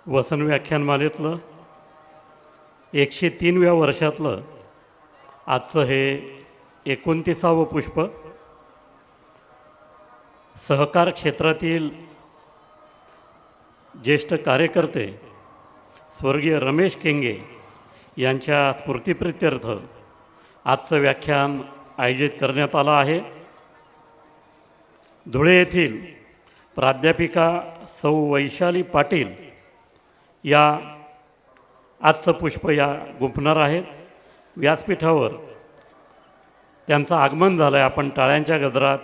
वसन व्याख्यानमालेतलं 103व्या वर्षातलं आजचं हे 29वं पुष्प सहकार क्षेत्रातील ज्येष्ठ कार्यकर्ते स्वर्गीय रमेश केंगे यांच्या स्मृतिप्रित्यर्थ आजचं व्याख्यान आयोजित करण्यात आलं आहे। धुळे येथील प्राध्यापिका सौ वैशाली पाटील या आजचं पुष्प या गुंफणार आहेत। व्यासपीठावर त्यांचं आगमन झालं आहे। आपण टाळ्यांच्या गजरात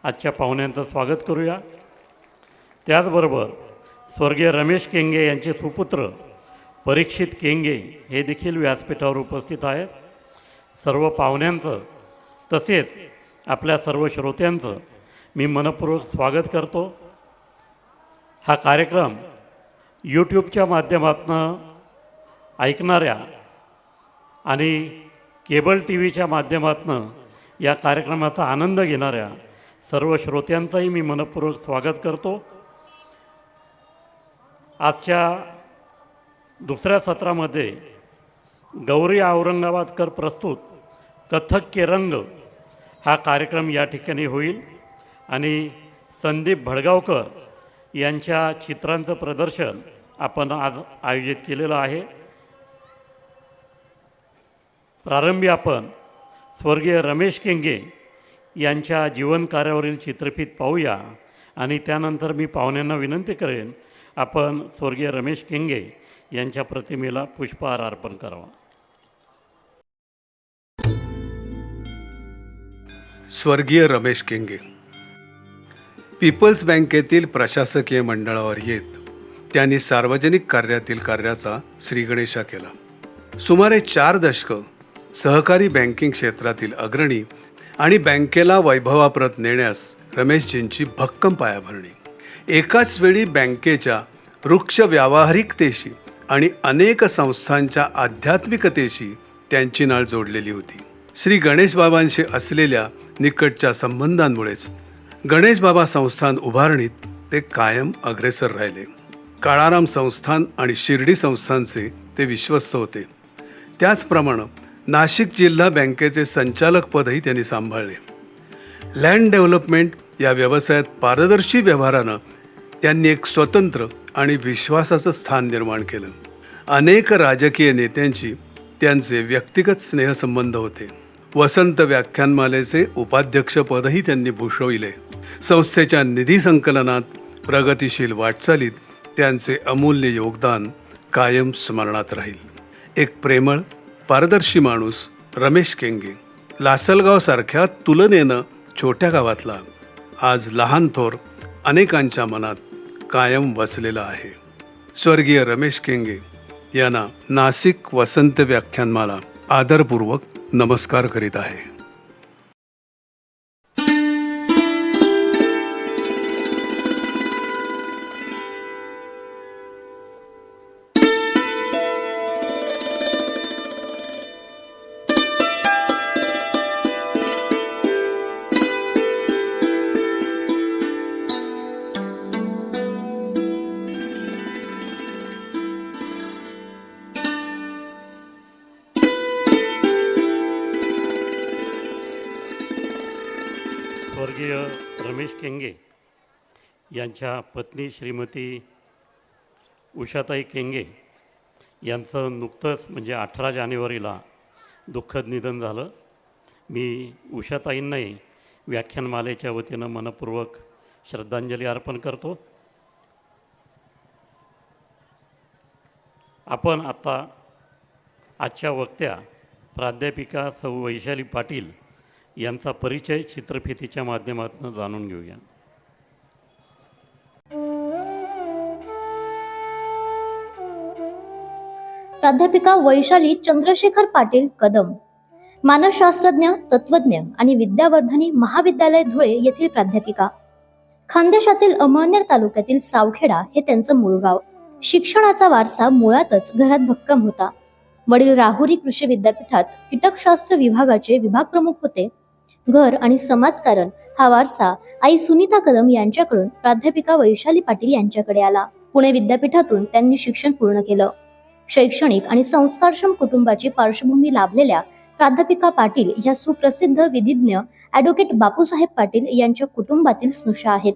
आजच्या पाहुण्यांचं स्वागत करूया। त्याचबरोबर स्वर्गीय रमेश केंगे यांचे सुपुत्र परीक्षित केंगे हे देखील व्यासपीठावर उपस्थित आहेत। सर्व पाहुण्यांचं तसेच आपल्या सर्व श्रोत्यांचं मी मनपूर्वक स्वागत करतो। हा कार्यक्रम यूट्यूबच्या माध्यमातून ऐकणाऱ्या आणि केबल टी व्हीच्या माध्यमातून या कार्यक्रमाचा आनंद घेणाऱ्या सर्व श्रोत्यांचंही मी मनपूर्वक स्वागत करतो। आजच्या दुसऱ्या सत्रामध्ये गौरी औरंगाबादकर प्रस्तुत कथक के रंग हा कार्यक्रम या ठिकाणी होईल आणि संदीप भडगावकर यांच्या चित्रांचं प्रदर्शन आपण आज आयोजित केलेलं आहे। प्रारंभी आपण स्वर्गीय रमेश केंगे यांच्या जीवनकार्यावरील चित्रफीत पाहूया आणि त्यानंतर मी पाहुण्यांना विनंती करेन आपण स्वर्गीय रमेश केंगे यांच्या प्रतिमेला पुष्पहार अर्पण करावा। स्वर्गीय रमेश केंगे पीपल्स बँकेतील प्रशासकीय मंडळावर येत त्यांनी सार्वजनिक कार्यातील कार्याचा श्रीगणेशा केला। सुमारे 4 दशकं सहकारी बँकिंग क्षेत्रातील अग्रणी आणि बँकेला वैभवाप्रत नेण्यास रमेशजींची भक्कम पायाभरणी। एकाच वेळी बँकेच्या वृक्ष व्यावहारिकतेशी आणि अनेक संस्थांच्या आध्यात्मिकतेशी त्यांची नाळ जोडलेली होती। श्री गणेश बाबांशी असलेल्या निकटच्या संबंधांमुळेच गणेश बाबा संस्थान उभारणीत ते कायम अग्रेसर राहिले। काळाराम संस्थान आणि शिर्डी संस्थानचे ते विश्वस्त होते। त्याचप्रमाणे नाशिक जिल्हा बँकेचे संचालक पदही त्यांनी सांभाळले। लँड डेव्हलपमेंट या व्यवसायात पारदर्शी व्यवहारानं त्यांनी एक स्वतंत्र आणि विश्वासाचं स्थान निर्माण केलं। अनेक राजकीय नेत्यांची त्यांचे व्यक्तिगत स्नेहसंबंध होते। वसंत व्याख्यानमालेचे उपाध्यक्षपदही त्यांनी भूषविले। संस्थेच्या निधी संकलनात प्रगतिशील वाटचालीत त्यांचे अमूल्य योगदान कायम स्मरणात राहील। एक प्रेमळ पारदर्शी माणूस रमेश केंगे लासलगावसारख्या तुलनेनं छोट्या गावातला आज लहान थोर अनेकांच्या मनात कायम वसलेला आहे। स्वर्गीय रमेश केंगे यांना नाशिक वसंत व्याख्यानमाला आदरपूर्वक नमस्कार करीत आहे। स्वर्गीय रमेश केंगे यांच्या पत्नी श्रीमती उषाताई केंगे यांचं नुकतंच म्हणजे 18 जानेवारीला दुःखद निधन झालं। मी उषाताईंनाही व्याख्यानमालेच्या वतीनं मनपूर्वक श्रद्धांजली अर्पण करतो। आपण आता आजच्या वक्त्या प्राध्यापिका सौ वैशाली पाटील यांचा परिचय चित्रफितीच्या माध्यमातून जाणून घेऊया। प्राध्यापिका वैशाली चंद्रशेखर पाटील कदम, मानसशास्त्रज्ञ, तत्वज्ञ आणि विद्यावर्धनी महाविद्यालय धुळे येथील प्राध्यापिका। खानदेशातील अमळनेर तालुक्यातील सावखेडा हे त्यांचं मूळ गाव। शिक्षणाचा वारसा मुळातच घरात भक्कम होता। वडील राहुरी कृषी विद्यापीठात कीटकशास्त्र विभागाचे विभाग प्रमुख होते। घर आणि समाजकारण हा वारसा आई सुनीता कदम यांच्याकडून प्राध्यापिका वैशाली पाटील यांच्याकडे आला। पुणे विद्यापीठातून त्यांनी शिक्षण पूर्ण केलं. शैक्षणिक आणि संस्कारक्षम कुटुंबाची पार्श्वभूमी लाभलेल्या प्राध्यापिका पाटील ह्या सुप्रसिद्ध विधिज्ञ ॲडव्होकेट बापूसाहेब पाटील यांच्या कुटुंबातील स्नुषा आहेत.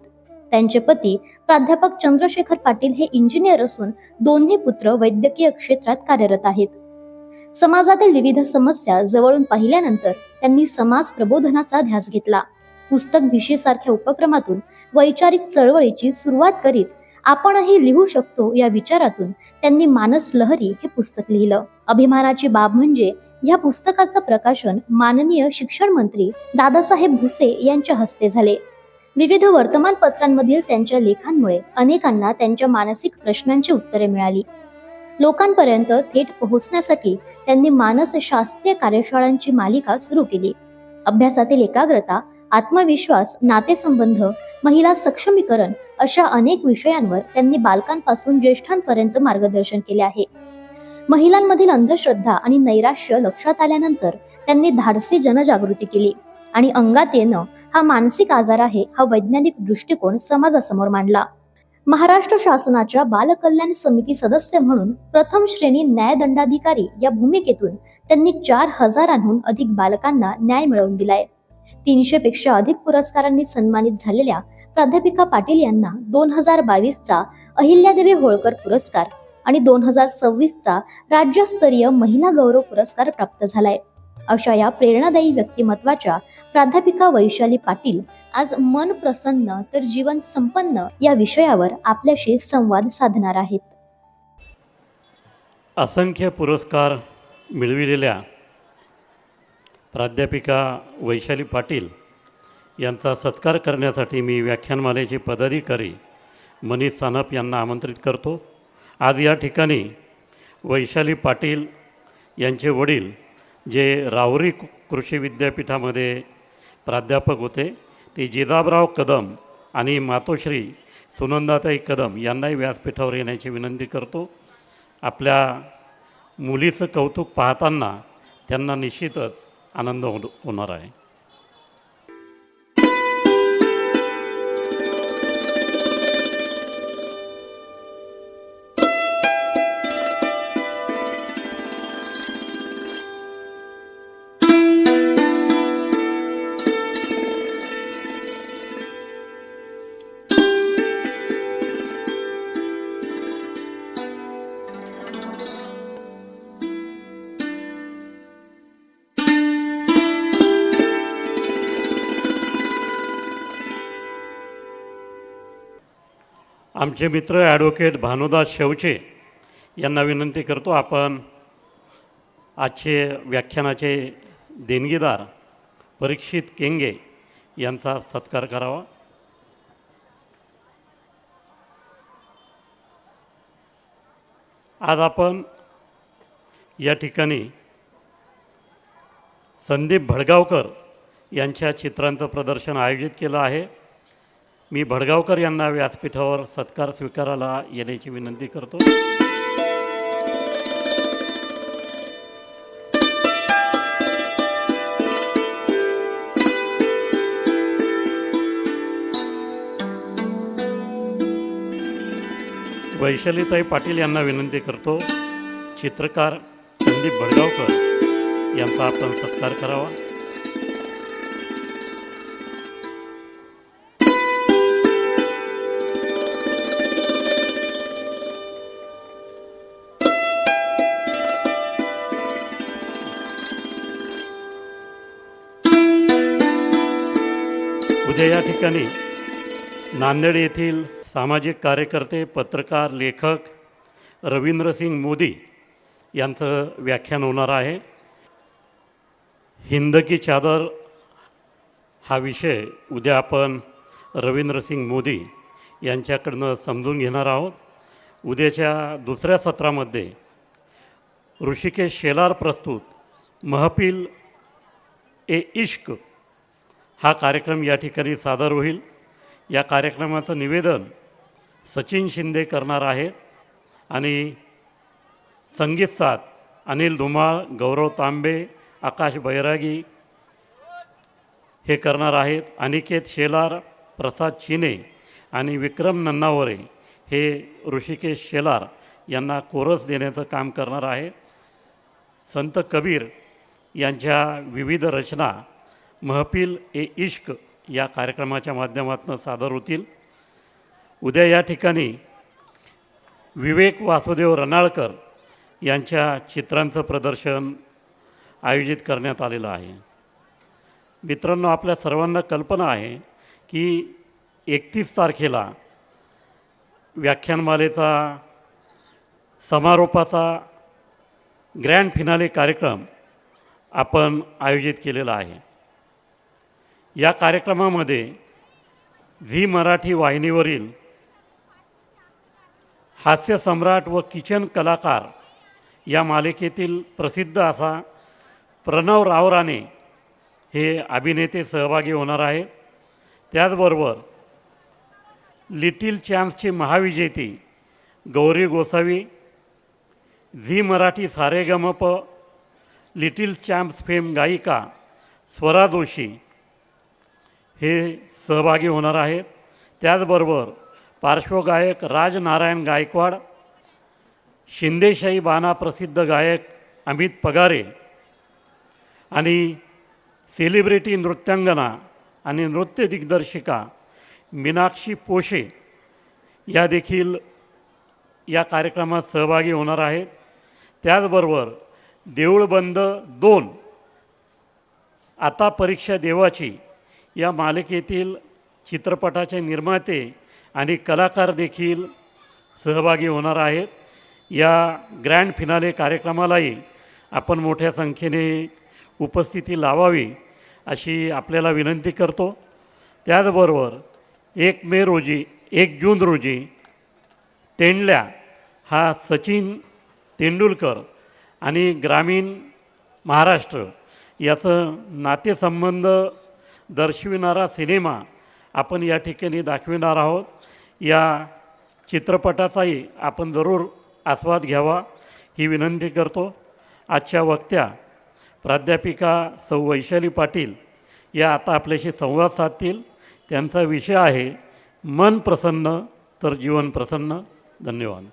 त्यांचे पती प्राध्यापक चंद्रशेखर पाटील हे इंजिनियर असून दोन्ही पुत्र वैद्यकीय क्षेत्रात कार्यरत आहेत. समाजातील विविध समस्या जवळून पाहिल्यानंतर त्यांनी समाज प्रबोधनाचा ध्यास घेतला. पुस्तक भिशी सारख्या उपक्रमातून वैचारिक चळवळीची सुरुवात करीत आपणही लिहू शकतो या विचारातून त्यांनी मानस लहरी हे पुस्तक लिहिलं. अभिमानाची बाब म्हणजे या पुस्तकाचं प्रकाशन माननीय शिक्षण मंत्री दादासाहेब भुसे यांच्या हस्ते झाले. विविध वर्तमानपत्रांमधील त्यांच्या लेखांमुळे अनेकांना त्यांच्या मानसिक प्रश्नांची उत्तरे मिळाली. लोकांपर्यंत थेट पोहोचण्यासाठी त्यांनी मानसशास्त्रीय कार्यशाळांची मालिका सुरू केली. अभ्यासातील एकाग्रता, आत्मविश्वास, नातेसंबंध, महिला सक्षमीकरण अशा अनेक विषयांवर त्यांनी बालकांपासून ज्येष्ठांपर्यंत मार्गदर्शन केले आहे. महिलांमधील अंधश्रद्धा आणि नैराश्य लक्षात आल्यानंतर त्यांनी धाडसी जनजागृती केली आणि अंगात येणं हा मानसिक आजार आहे हा वैज्ञानिक दृष्टिकोन समाजासमोर मांडला. महाराष्ट्र शासनाच्या बालकल्याण समिती सदस्य म्हणून प्रथम श्रेणी न्यायदंडाधिकारी या भूमिकेतून त्यांनी 4000हून अधिक बालकांना न्याय मिळवून दिलाय. 300 पेक्षा अधिक पुरस्कारांनी सन्मानित झालेल्या प्राध्यापिका पाटील यांना 2022चा अहिल्यादेवी होळकर पुरस्कार आणि 2026चा राज्यस्तरीय महिला गौरव पुरस्कार प्राप्त झालाय. अशा या प्रेरणादायी व्यक्तिमत्वाच्या प्राध्यापिका वैशाली पाटील आज मन प्रसन्न तर जीवन संपन्न या विषयावर आपल्याशी संवाद साधणार आहेत. असंख्य पुरस्कार मिळविलेल्या प्राध्यापिका वैशाली पाटील यांचा सत्कार करण्यासाठी मी व्याख्यानमालेचे पदाधिकारी मनीष सानप यांना आमंत्रित करतो. आज या ठिकाणी वैशाली पाटील यांचे वडील जे राहुरी कृषी विद्यापीठामध्ये प्राध्यापक होते ते जिजाबराव कदम आणि मातोश्री सुनंदाताई कदम यांनाही व्यासपीठावर येण्याची विनंती करतो. आपल्या मुलीचं कौतुक पाहताना त्यांना निश्चितच आनंद होणार आहे. आमचे मित्र ॲडव्होकेट भानुदास शेवचे यांना विनंती करतो आपण आजचे व्याख्यानाचे देणगीदार परीक्षित केंगे यांचा सत्कार करावा. आज आपण या ठिकाणी संदीप भडगावकर यांच्या चित्रांचं प्रदर्शन आयोजित केलं आहे. मी भडगावकर यांना व्यासपीठावर सत्कार स्वीकारायला येण्याची विनंती करतो. वैशालीताई पाटील यांना विनंती करतो चित्रकार संदीप भडगावकर यांचा आपण सत्कार करावा. उद्या या ठिकाणी नांदेड येथील सामाजिक कार्यकर्ते, पत्रकार, लेखक रवींद्रसिंग मोदी यांचं व्याख्यान होणार आहे. हिंद की चादर हा विषय उद्या आपण रवींद्रसिंग मोदी यांच्याकडनं समजून घेणार आहोत. उद्याच्या दुसऱ्या सत्रामध्ये ऋषिकेश शेलार प्रस्तुत महफिल ए इश्क हा कार्यक्रम या ठिकाणी सादर होईल. या कार्यक्रमाचं निवेदन सचिन शिंदे करणार आहेत आणि संगीत साथ अनिल धुमाळ, गौरव तांबे, आकाश बैरागी हे करणार आहेत. अनिकेत शेलार, प्रसाद चिने आणि विक्रम नन्नावरे हे ऋषिकेश शेलार यांना कोरस देण्याचं काम करणार आहे. संत कबीर यांच्या विविध रचना महफिल ए इश्क या कार्यक्रमाच्या माध्यमातून सादर होतील. उद्या या ठिकाणी विवेक वासुदेव रनाळकर यांच्या चित्रांचं प्रदर्शन आयोजित करण्यात आलेलं आहे. मित्रांनो, आपल्या सर्वांना कल्पना आहे की 31 तारखेला व्याख्यानमालेचा समारोपाचा ग्रँड फिनाले कार्यक्रम आपण आयोजित केलेला आहे. या कार्यक्रमामध्ये झी मराठी वाहिनीवरील हास्यसम्राट व किचन कलाकार या मालिकेतील प्रसिद्ध असा प्रणव रावराणे हे अभिनेते सहभागी होणार आहेत. त्याचबरोबर लिटिल चॅम्प्सची महाविजेती Gauri Gosavi, Zee Marathi Saregamapa little champs fame गायिका स्वरा जोशी हे सहभागी होणार आहेत. त्याचबरोबर पार्श्वगायक राजनारायण गायकवाड, शिंदेशाही बाणा प्रसिद्ध गायक अमित पगारे आणि सेलिब्रिटी नृत्यांगना आणि नृत्य दिग्दर्शिका मीनाक्षी पोशे या देखील या कार्यक्रमात सहभागी होणार आहेत. त्याचबरोबर देऊळबंद 2 आता परीक्षा देवाची या मालिकेतील चित्रपटाचे निर्माते आणि कलाकार देखील सहभागी होणार आहेत. या ग्रँड फिनाले कार्यक्रमालाही आपण मोठ्या संख्येने उपस्थिती लावावी अशी आपल्याला विनंती करतो. त्याचबरोबर 1 जून रोजी तेंडल्या हा सचिन तेंडुलकर आणि ग्रामीण महाराष्ट्र याचं नातेसंबंध दर्शविणारा सिनेमा आपण या ठिकाणी दाखविणार आहोत. या चित्रपटाचाही आपण जरूर आस्वाद घ्यावा ही विनंती करतो. आजच्या वक्त्या प्राध्यापिका सौ वैशाली पाटील या आता आपल्याशी संवाद साधतील. त्यांचा विषय आहे मन प्रसन्न तर जीवन प्रसन्न. धन्यवाद.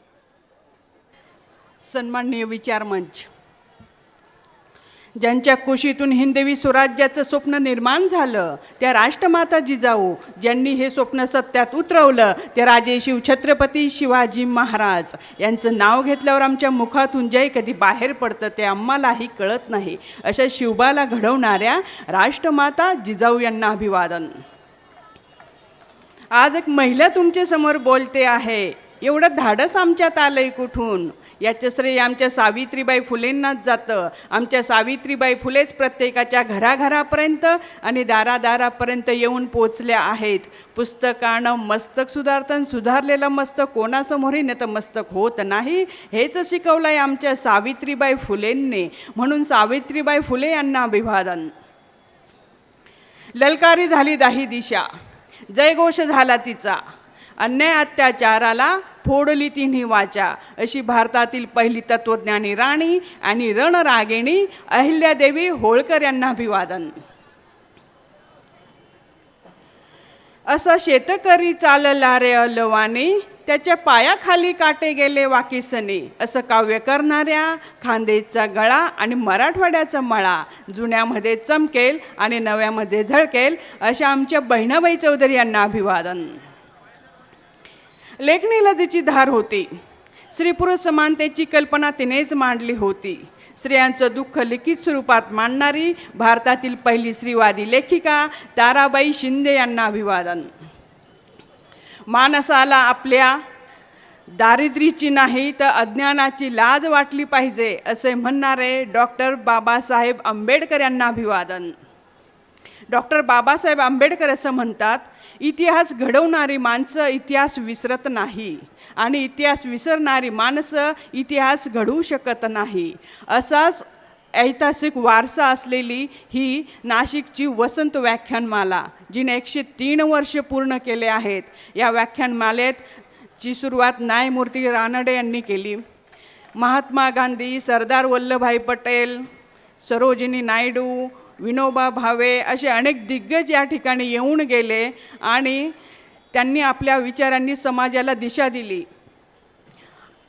सन्माननीय विचार मंच, ज्यांच्या कुशीतून हिंदवी स्वराज्याचं स्वप्न निर्माण झालं त्या राष्ट्रमाता जिजाऊ, ज्यांनी हे स्वप्न सत्यात उतरवलं ते राजे शिवछत्रपती शिवाजी महाराज यांचं नाव घेतल्यावर आमच्या मुखातून जय कधी बाहेर पडतं ते आम्हालाही कळत नाही. अशा शिवबाला घडवणाऱ्या राष्ट्रमाता जिजाऊ यांना अभिवादन. आज एक महिला तुमच्यासमोर बोलते आहे, एवढं धाडस आमच्यात आलंय कुठून? याचं श्रेय आमच्या सावित्रीबाई फुलेंनाच जातं. आमच्या सावित्रीबाई फुलेच प्रत्येकाच्या घराघरापर्यंत आणि दारादारापर्यंत येऊन पोचल्या आहेत. पुस्तकानं मस्तक सुधारतं, सुधारलेलं मस्तक कोणासमोरही नतमस्तक होत नाही, हेच शिकवलं आहे आमच्या सावित्रीबाई फुलेंनी. म्हणून सावित्रीबाई फुले यांना अभिवादन. ललकारी झाली दाही दिशा, जयघोष झाला तिचा, अन्याय अत्याचाराला फोडली तिन्ही वाचा, अशी भारतातील पहिली तत्वज्ञानी राणी आणि रणरागिणी अहिल्यादेवी होळकर यांना अभिवादन. असा शेतकरी चालला रे अलवानी, त्याच्या पायाखाली काटे गेले वाकिसने, असं काव्य करणाऱ्या खांदेचा गळा आणि मराठवाड्याचा मळा जुन्यामध्ये चमकेल आणि नव्यामध्ये झळकेल अशा आमच्या बहिणाबाई चौधरी यांना अभिवादन. लेखणीला जिची धार होती, स्त्री पुरुष समानतेची कल्पना तिनेच मांडली होती. स्त्रियांचं दुःख लिखित स्वरूपात मांडणारी भारतातील पहिली स्त्रीवादी लेखिका ताराबाई शिंदे यांना अभिवादन. माणसाला आपल्या दारिद्र्याची नाही तर अज्ञानाची लाज वाटली पाहिजे असे म्हणणारे डॉक्टर बाबासाहेब आंबेडकर यांना अभिवादन. डॉक्टर बाबासाहेब आंबेडकर असं म्हणतात, इतिहास घडवणारी माणसं इतिहास विसरत नाही आणि इतिहास विसरणारी माणसं इतिहास घडवू शकत नाही. असाच ऐतिहासिक वारसा असलेली ही नाशिकची वसंत व्याख्यानमाला, जिने 103 वर्ष पूर्ण केले आहेत. या व्याख्यानमालेची सुरुवात न्यायमूर्ती रानडे यांनी केली. महात्मा गांधी, सरदार वल्लभभाई पटेल, सरोजिनी नायडू, विनोबा भावे असे अनेक दिग्गज या ठिकाणी येऊन गेले आणि त्यांनी आपल्या विचारांनी समाजाला दिशा दिली.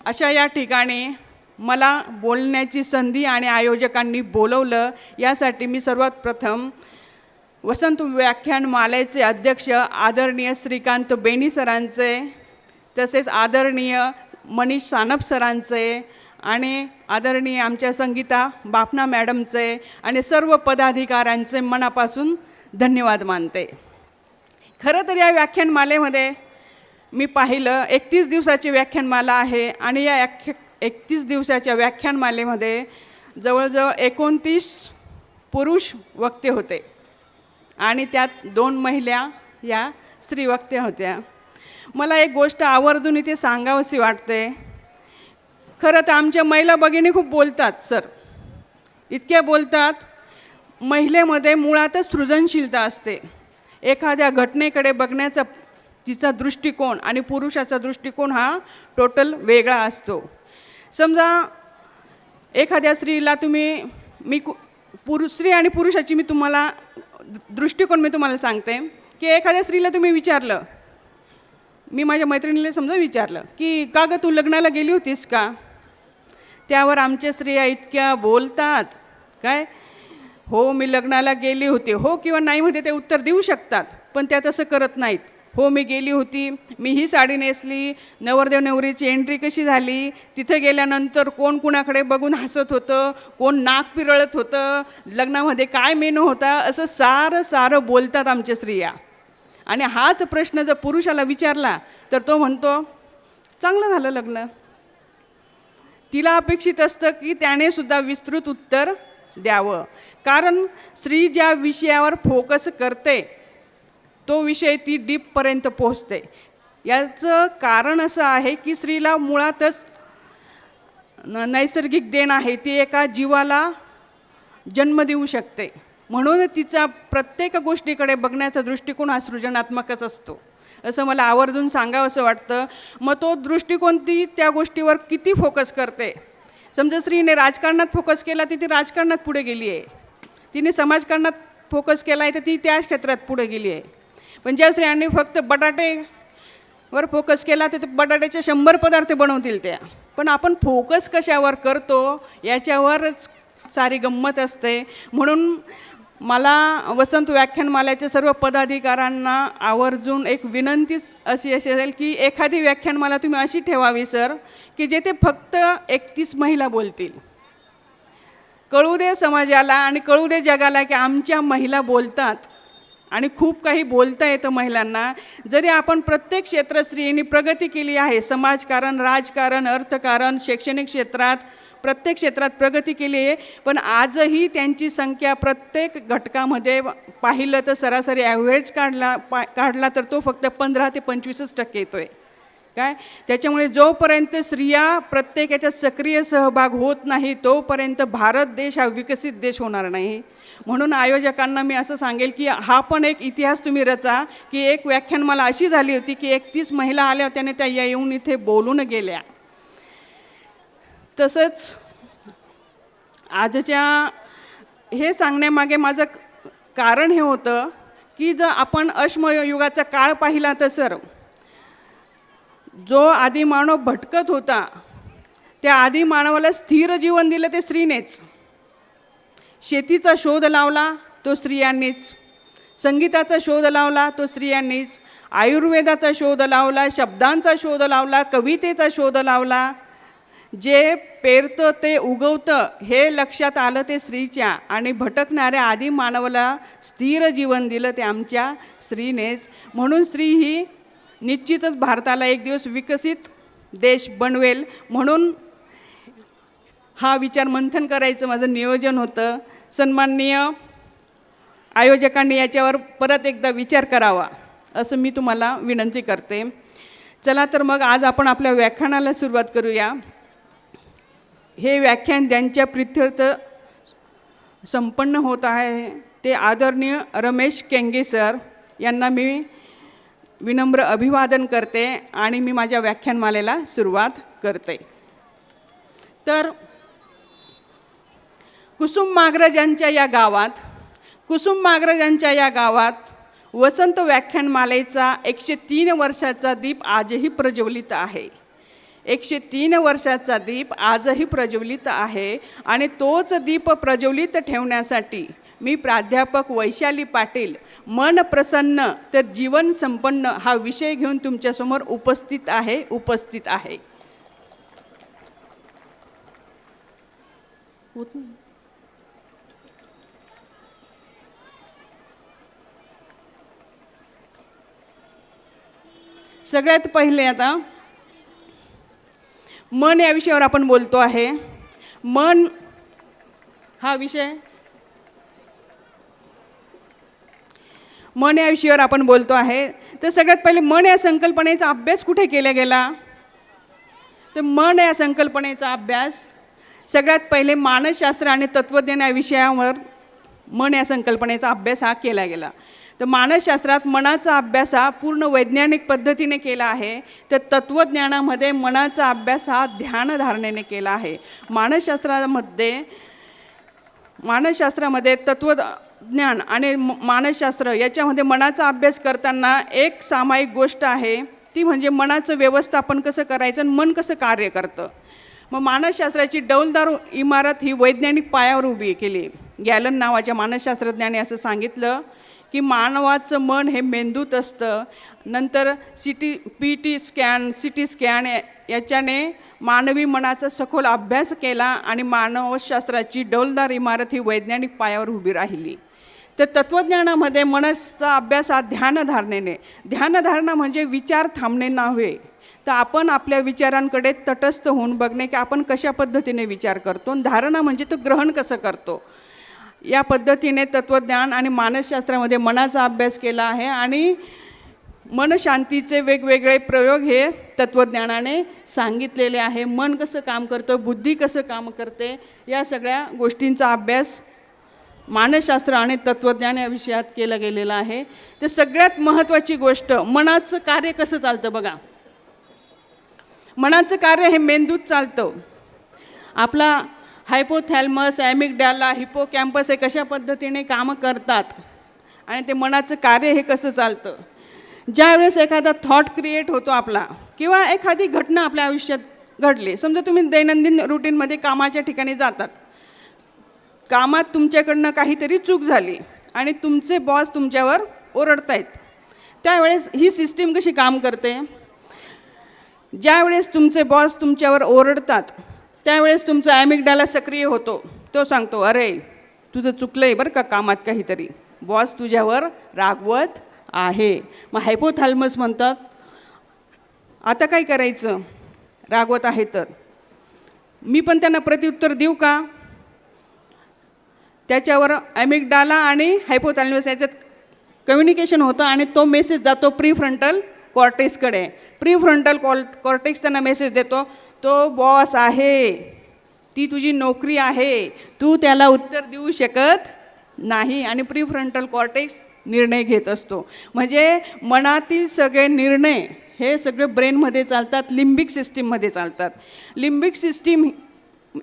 अशा या ठिकाणी मला बोलण्याची संधी आणि आयोजकांनी बोलवलं, यासाठी मी सर्वात प्रथम वसंत व्याख्यानमालेचे अध्यक्ष आदरणीय श्रीकांत बेनी सरांचे, तसेच आदरणीय मनीष सानप सरांचे आणि आदरणीय आमच्या संगीता बापना मॅडमचे आणि सर्व पदाधिकाऱ्यांचे मनापासून धन्यवाद मानते. खरं तर या व्याख्यानमालेमध्ये मी पाहिलं 31 दिवसाची व्याख्यानमाला आहे आणि या 31 दिवसाच्या व्याख्यानमालेमध्ये जवळजवळ 29 पुरुष वक्ते होते आणि त्यात 2 महिला या स्त्री वक्त्या होत्या. मला एक गोष्ट आवर्जून इथे सांगावीशी वाटते. खरं तर आमच्या महिला भगिनी खूप बोलतात सर, इतक्या बोलतात. महिलेमध्ये मुळातच सृजनशीलता असते. एखाद्या घटनेकडे बघण्याचा तिचा दृष्टिकोन आणि पुरुषाचा दृष्टिकोन हा टोटल वेगळा असतो. समजा एखाद्या स्त्रीला तुम्ही स्त्री आणि पुरुषाची मी तुम्हाला दृष्टिकोन मी तुम्हाला सांगते की एखाद्या स्त्रीला तुम्ही विचारलं, मी माझ्या मैत्रिणीला समजा विचारलं की का गं तू लग्नाला गेली होतीस का, त्यावर आमच्या स्त्रिया इतक्या बोलतात काय, हो मी लग्नाला गेली होती, हो किंवा नाही मध्ये ते उत्तर देऊ शकतात, पण त्या तसं करत नाहीत. हो मी गेली होती, मी ही साडी नेसली, नवरदेव नवरीची एंट्री कशी झाली, तिथे गेल्यानंतर कोण कुणाकडे बघून हसत होतं, कोण नाक पिरळत होतं, लग्नामध्ये काय मेनू होता, असं सारं बोलतात आमच्या स्त्रिया. आणि हाच प्रश्न जर पुरुषाला विचारला तर तो म्हणतो चांगलं झालं लग्न. तिला अपेक्षित असतं की त्याने सुद्धा विस्तृत उत्तर द्यावं, कारण स्त्री ज्या विषयावर फोकस करते तो विषय ती डीपपर्यंत पोहोचते. याचं कारण असं आहे की स्त्रीला मुळातच नैसर्गिक देण आहे, ती एका जीवाला जन्म देऊ शकते. म्हणून तिचा प्रत्येक गोष्टीकडे बघण्याचा दृष्टिकोन हा सृजनात्मकच असतो, असं मला आवर्जून सांगावं असं वाटतं. मग तो दृष्टिकोन ती त्या गोष्टीवर किती फोकस करते. समजा स्त्रीने राजकारणात फोकस केला तर ती राजकारणात पुढे गेली आहे, तिने समाजकारणात फोकस केला आहे तर ती त्या क्षेत्रात पुढे गेली आहे. पण ज्या स्त्रियांनी फक्त बटाटेवर फोकस केला तर बटाट्याचे 100 पदार्थ बनवतील त्या. पण आपण फोकस कशावर करतो याच्यावरच सारी गंमत असते. म्हणून मला वसंत व्याख्यानमालेच्या सर्व पदाधिकाऱ्यांना आवर्जून एक विनंतीच अशी असेल की एखादी व्याख्यानमाला तुम्ही अशी ठेवावी सर की जेथे फक्त 31 महिला बोलतील. कळू दे समाजाला आणि कळू दे जगाला की आमच्या महिला बोलतात आणि खूप काही बोलता येतं महिलांना. जरी आपण प्रत्येक क्षेत्रात स्त्रियांनी प्रगती केली आहे, समाजकारण, राजकारण, अर्थकारण, शैक्षणिक क्षेत्रात, प्रत्येक क्षेत्रात प्रगती केली आहे, पण आजही त्यांची संख्या प्रत्येक घटकामध्ये पाहिलं तर सरासरी ॲव्हरेज काढला तर तो फक्त 15 ते 25% येतो आहे काय. त्याच्यामुळे जोपर्यंत स्त्रिया प्रत्येक याच्यात सक्रिय सहभाग होत नाही तोपर्यंत भारत देश हा विकसित देश होणार नाही. म्हणून आयोजकांना मी असं सांगेल की हा पण एक इतिहास तुम्ही रचा की एक व्याख्यानमाला अशी झाली होती की 31 महिला आल्या होत्या आणि त्या येऊन इथे बोलून गेल्या. तसंच आजच्या हे सांगण्यामागे माझं कारण हे होतं की जर आपण अश्मयुगाचा काळ पाहिला तर सर जो आदिमानव भटकत होता त्या आदिमानवाला स्थिर जीवन दिलं ते स्त्रीनेच. शेतीचा शोध लावला तो स्त्रियांनीच, संगीताचा शोध लावला तो स्त्रियांनीच, आयुर्वेदाचा शोध लावला, शब्दांचा शोध लावला, कवितेचा शोध लावला. जे पेरतं ते उगवतं हे लक्षात आलं ते स्त्रीच्या, आणि भटकणाऱ्या आदी मानवाला स्थिर जीवन दिलं ते आमच्या स्त्रीनेच. म्हणून स्त्री ही निश्चितच भारताला एक दिवस विकसित देश बनवेल म्हणून हा विचार मंथन करायचं माझं नियोजन होतं. सन्माननीय आयोजकांनी याच्यावर परत एकदा विचार करावा असं मी तुम्हाला विनंती करते. चला तर मग आज आपण आपल्या व्याख्यानाला सुरुवात करूया. हे व्याख्यान ज्यांच्या प्रीत्यर्थ संपन्न होत आहे ते आदरणीय रमेश केंगे सर यांना मी विनम्र अभिवादन करते आणि मी माझ्या व्याख्यानमालेला सुरुवात करते. तर कुसुम माग्रजांच्या या गावात वसंत व्याख्यानमालेचा 103 वर्षाचा दीप आजही प्रज्वलित आहे. 103 वर्षाचा दीप आजही प्रज्वलित आहे आणि तोच दीप प्रज्वलित ठेवण्यासाठी मी प्राध्यापक वैशाली पाटील मन प्रसन्न तर जीवन संपन्न हा विषय घेऊन तुमच्यासमोर उपस्थित आहे. सगळ्यात पहिले आता मन या विषयावर आपण बोलतो आहे. मन हा विषय मन या विषयावर आपण बोलतो आहे. तर सगळ्यात पहिले मन या संकल्पनेचा अभ्यास कुठे केला गेला? तर मन या संकल्पनेचा अभ्यास सगळ्यात पहिले मानसशास्त्र आणि तत्त्वज्ञान या विषयावर मन या संकल्पनेचा अभ्यास हा केला गेला. तर मानसशास्त्रात मनाचा अभ्यास हा पूर्ण वैज्ञानिक पद्धतीने केला आहे. तर तत्त्वज्ञानामध्ये मनाचा अभ्यास हा ध्यानधारणेने केला आहे. मानसशास्त्रामध्ये तत्त्वज्ञान आणि मानसशास्त्र याच्यामध्ये मनाचा अभ्यास करताना एक सामायिक गोष्ट आहे, ती म्हणजे मनाचं व्यवस्थापन कसं करायचं आणि मन कसं कार्य करतं. मग मानसशास्त्राची डौलदार इमारत ही वैज्ञानिक पायावर उभी केली. गॅलन नावाच्या मानसशास्त्रज्ञाने असं सांगितलं की मानवाचं मन हे मेंदूत असतं. नंतर सीटी स्कॅन याच्याने मानवी मनाचा सखोल अभ्यास केला आणि मानवशास्त्राची डौलदार इमारत ही वैज्ञानिक पायावर उभी राहिली. तर तत्त्वज्ञानामध्ये मनाचा अभ्यास हा ध्यानधारणा म्हणजे विचार थांबणे नव्हे, तर आपण आपल्या विचारांकडे तटस्थ होऊन बघणे की आपण कशा पद्धतीने विचार करतो. धारणा म्हणजे तो ग्रहण कसं करतो. या पद्धतीने तत्त्वज्ञान आणि मानसशास्त्रामध्ये मनाचा अभ्यास केला आहे आणि मनशांतीचे वेगवेगळे प्रयोग हे तत्त्वज्ञानाने सांगितलेले आहे. मन कसं काम करतं, बुद्धी कसं काम करते, या सगळ्या गोष्टींचा अभ्यास मानसशास्त्र आणि तत्त्वज्ञान या विषयात केला गेलेला आहे. तर सगळ्यात महत्त्वाची गोष्ट मनाचं कार्य कसं चालतं बघा. मनाचं कार्य हे मेंदूत चालतं. आपला हायपोथॅलमस, ॲमिगडाला, हिपोकॅम्पस हे कशा पद्धतीने कामं करतात आणि ते मनाचं कार्य हे कसं चालतं. ज्यावेळेस एखादा थॉट क्रिएट होतो आपला किंवा एखादी घटना आपल्या आयुष्यात घडली, समजा तुम्ही दैनंदिन रुटीनमध्ये कामाच्या ठिकाणी जातात, कामात तुमच्याकडनं काहीतरी चूक झाली आणि तुमचे बॉस तुमच्यावर ओरडतायत, त्यावेळेस ही सिस्टीम कशी काम करते. ज्यावेळेस तुमचे बॉस तुमच्यावर ओरडतात त्यावेळेस तुमचा ॲमिगडाला सक्रिय होतो. तो सांगतो अरे तुझं चुकलं आहे बरं का कामात काहीतरी, बॉस तुझ्यावर रागवत आहे. मग हायपोथॅलमस म्हणतात आता काय करायचं, रागवत आहे तर मी पण त्यांना प्रत्युत्तर देऊ का. त्याच्यावर ॲमिगडाला आणि हायपोथॅलमस याच्यात कम्युनिकेशन होतं आणि तो मेसेज जातो प्रीफ्रंटल कॉर्टेक्सकडे. प्रीफ्रंटल कॉर्टेक्स त्यांना मेसेज देतो, तो बॉस आहे, ती तुझी नोकरी आहे, तू त्याला उत्तर देऊ शकत नाही. आणि प्रीफ्रंटल कॉर्टेक्स निर्णय घेत असतो. म्हणजे मनातील सगळे निर्णय हे सगळे ब्रेनमध्ये चालतात, लिम्बिक सिस्टीममध्ये चालतात. लिम्बिक सिस्टीम